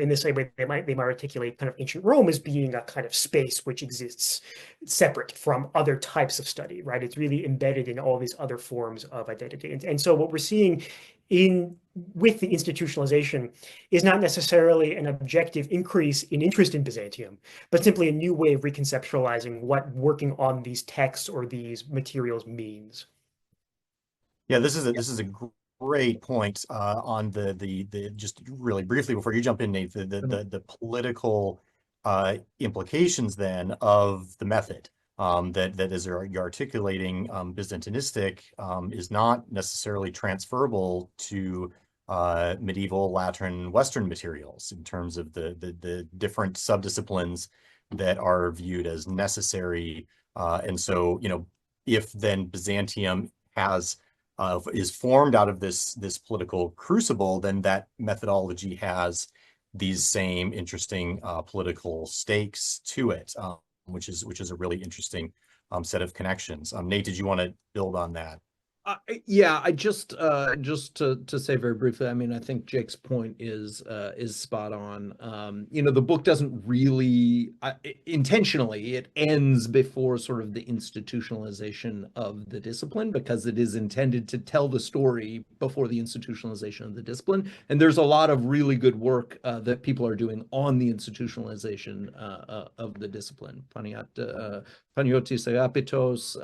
Speaker 3: In the same way they might articulate kind of ancient Rome as being a kind of space which exists separate from other types of study, right? It's really embedded in all these other forms of identity. And so what we're seeing with the institutionalization is not necessarily an objective increase in interest in Byzantium, but simply a new way of reconceptualizing what working on these texts or these materials means.
Speaker 2: Yeah, this is a great point on the just really briefly before you jump in, Nate, the political implications then of the method that as you're articulating Byzantinistic is not necessarily transferable to medieval Latin Western materials in terms of the different subdisciplines that are viewed as necessary. And so, if then Byzantium is formed out of this political crucible, then that methodology has these same interesting political stakes to it, which is a really interesting set of connections. Nate, did you want to build on that?
Speaker 4: Yeah, I just to say very briefly, I mean, I think Jake's point is spot on. The book doesn't really intentionally, it ends before sort of the institutionalization of the discipline, because it is intended to tell the story before the institutionalization of the discipline. And there's a lot of really good work that people are doing on the institutionalization of the discipline. Panagiotis Agapitos,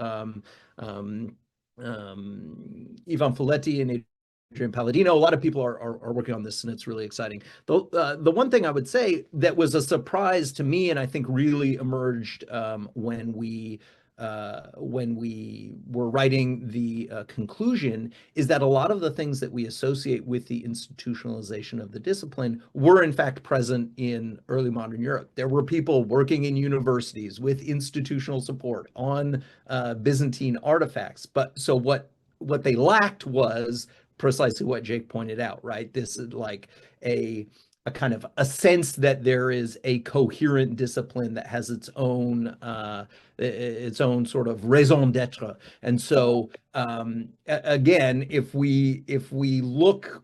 Speaker 4: Ivan Folletti and Adrian Palladino. A lot of people are working on this, and it's really exciting. The one thing I would say that was a surprise to me, and I think really emerged when we were writing the conclusion, is that a lot of the things that we associate with the institutionalization of the discipline were in fact present in early modern Europe. There were people working in universities with institutional support on Byzantine artifacts. But so what lacked was precisely what Jake pointed out, right? This is like a kind of a sense that there is a coherent discipline that has its own sort of raison d'être. And so again, if we look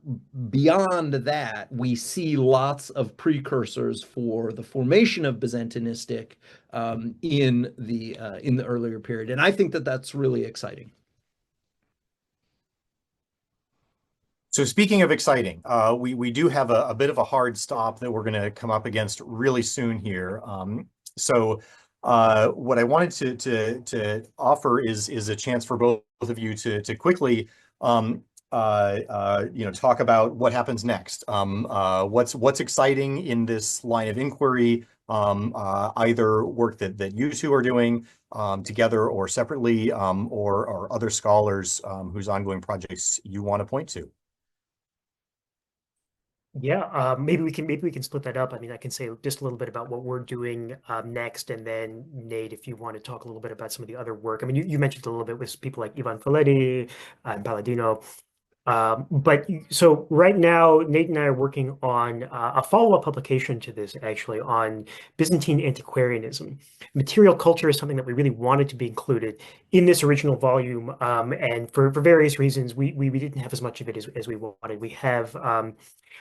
Speaker 4: beyond that, we see lots of precursors for the formation of Byzantinistic in the earlier period, and I think that that's really exciting.
Speaker 2: So speaking of exciting, we do have a bit of a hard stop that we're going to come up against really soon here. So what I wanted to offer is a chance for both of you to quickly talk about what happens next. What's exciting in this line of inquiry, either work that you two are doing together or separately, or other scholars whose ongoing projects you want to point to.
Speaker 3: Yeah, maybe we can split that up. I mean, I can say just a little bit about what we're doing next, and then Nate, if you want to talk a little bit about some of the other work. I mean, you mentioned a little bit with people like Ivan Faletti and Palladino. So right now, Nate and I are working on a follow-up publication to this, actually, on Byzantine antiquarianism. Material culture is something that we really wanted to be included in this original volume, and for various reasons, we didn't have as much of it as we wanted. We have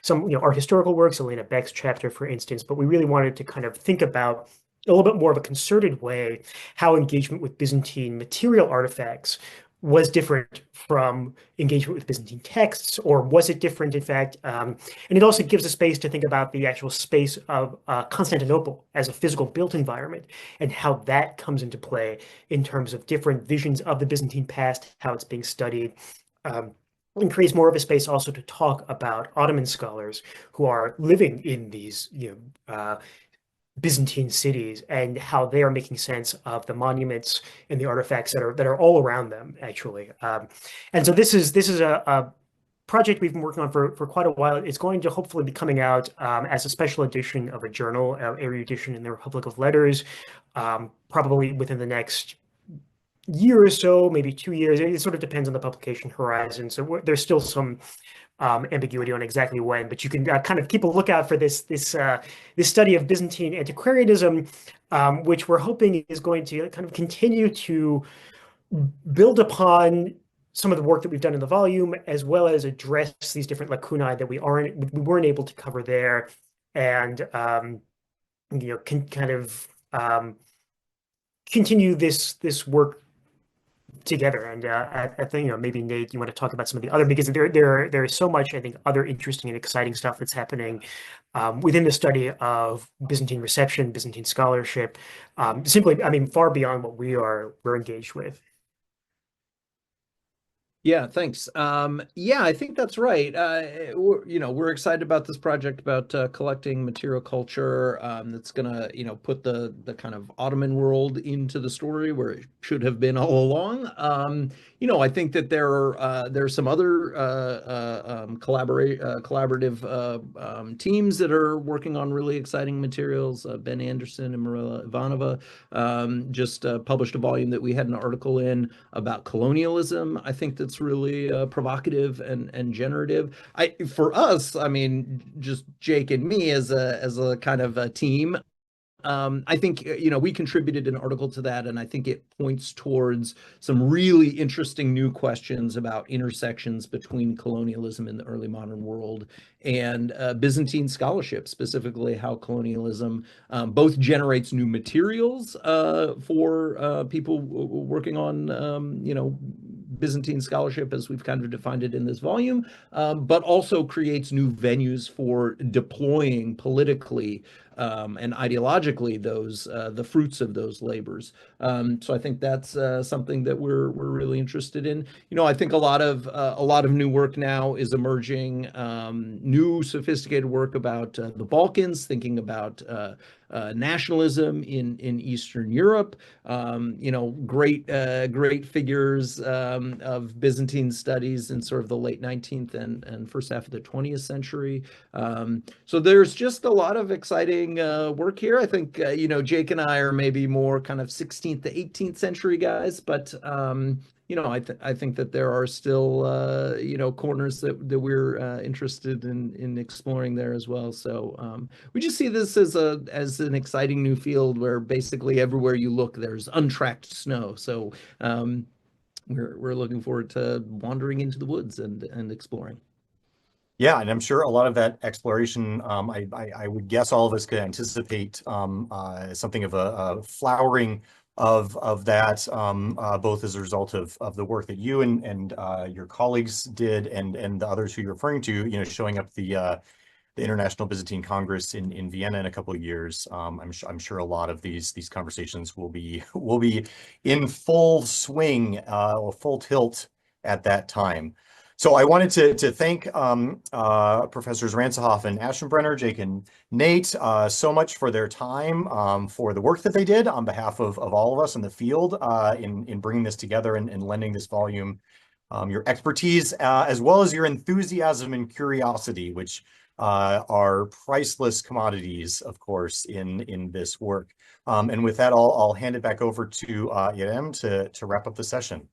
Speaker 3: some art historical works, Elena Beck's chapter, for instance, but we really wanted to kind of think about a little bit more of a concerted way how engagement with Byzantine material artifacts was different from engagement with Byzantine texts, or was it different, in fact? And it also gives a space to think about the actual space of Constantinople as a physical built environment, and how that comes into play in terms of different visions of the Byzantine past, how it's being studied. And creates more of a space also to talk about Ottoman scholars who are living in these Byzantine cities, and how they are making sense of the monuments and the artifacts that are all around them, actually. And so this is a project we've been working on for quite a while. It's going to hopefully be coming out as a special edition of a journal, erudition in the Republic of Letters, probably within the next year or so, maybe 2 years. It sort of depends on the publication horizon. So there's still some ambiguity on exactly when, but you can kind of keep a lookout for this study of Byzantine antiquarianism, which we're hoping is going to kind of continue to build upon some of the work that we've done in the volume, as well as address these different lacunae that we weren't able to cover there, and can kind of continue this work together. And I think maybe Nate, you want to talk about some of the other, because there is so much, I think, other interesting and exciting stuff that's happening within the study of Byzantine reception, Byzantine scholarship, simply, I mean, far beyond what we're engaged with.
Speaker 4: Yeah, thanks. Yeah, I think that's right. We're excited about this project about collecting material culture that's gonna, put the kind of Ottoman world into the story where it should have been all along. I think that there are some other collaborative teams that are working on really exciting materials. Ben Anderson and Marilla Ivanova just published a volume that we had an article in about colonialism. I think that's really provocative and generative. For us, I mean, just Jake and me as a kind of a team, I think, we contributed an article to that, and I think it points towards some really interesting new questions about intersections between colonialism in the early modern world and Byzantine scholarship, specifically how colonialism both generates new materials for people working on, Byzantine scholarship as we've kind of defined it in this volume, but also creates new venues for deploying politically and ideologically the fruits of those labors. So I think that's something that we're really interested in. I think a lot of new work now is emerging, new sophisticated work about the Balkans, thinking about nationalism in Eastern Europe, great figures of Byzantine studies in sort of the late 19th and first half of the 20th century. So there's just a lot of exciting work here. I think, Jake and I are maybe more kind of 16th to 18th century guys, but I think that there are still corners that we're interested in exploring there as well. So we just see this as an exciting new field where basically everywhere you look there's untracked snow. So we're looking forward to wandering into the woods and exploring.
Speaker 2: Yeah, and I'm sure a lot of that exploration, I would guess all of us could anticipate something of a flowering of that, both as a result of the work that you and your colleagues did, and the others who you're referring to, showing up the International Byzantine Congress in Vienna in a couple of years. I'm sure a lot of these conversations will be in full swing or full tilt at that time. So I wanted to thank Professors Ransohoff and Aschenbrenner, Jake and Nate, so much for their time, for the work that they did on behalf of all of us in the field in bringing this together and lending this volume, your expertise, as well as your enthusiasm and curiosity, which are priceless commodities, of course, in this work. And with that, I'll hand it back over to Irem to wrap up the session.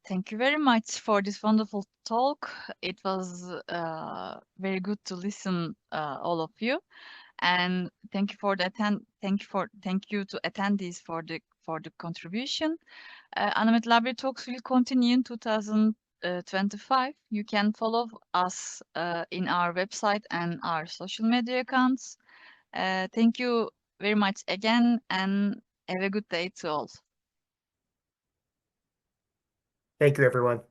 Speaker 1: Thank you very much for this wonderful talk. It was very good to listen, all of you, and thank you to attendees for the contribution. ANAMED Library Talks will continue in 2025. You can follow us in our website and our social media accounts. Thank you very much again, and have a good day to all.
Speaker 3: Thank you, everyone.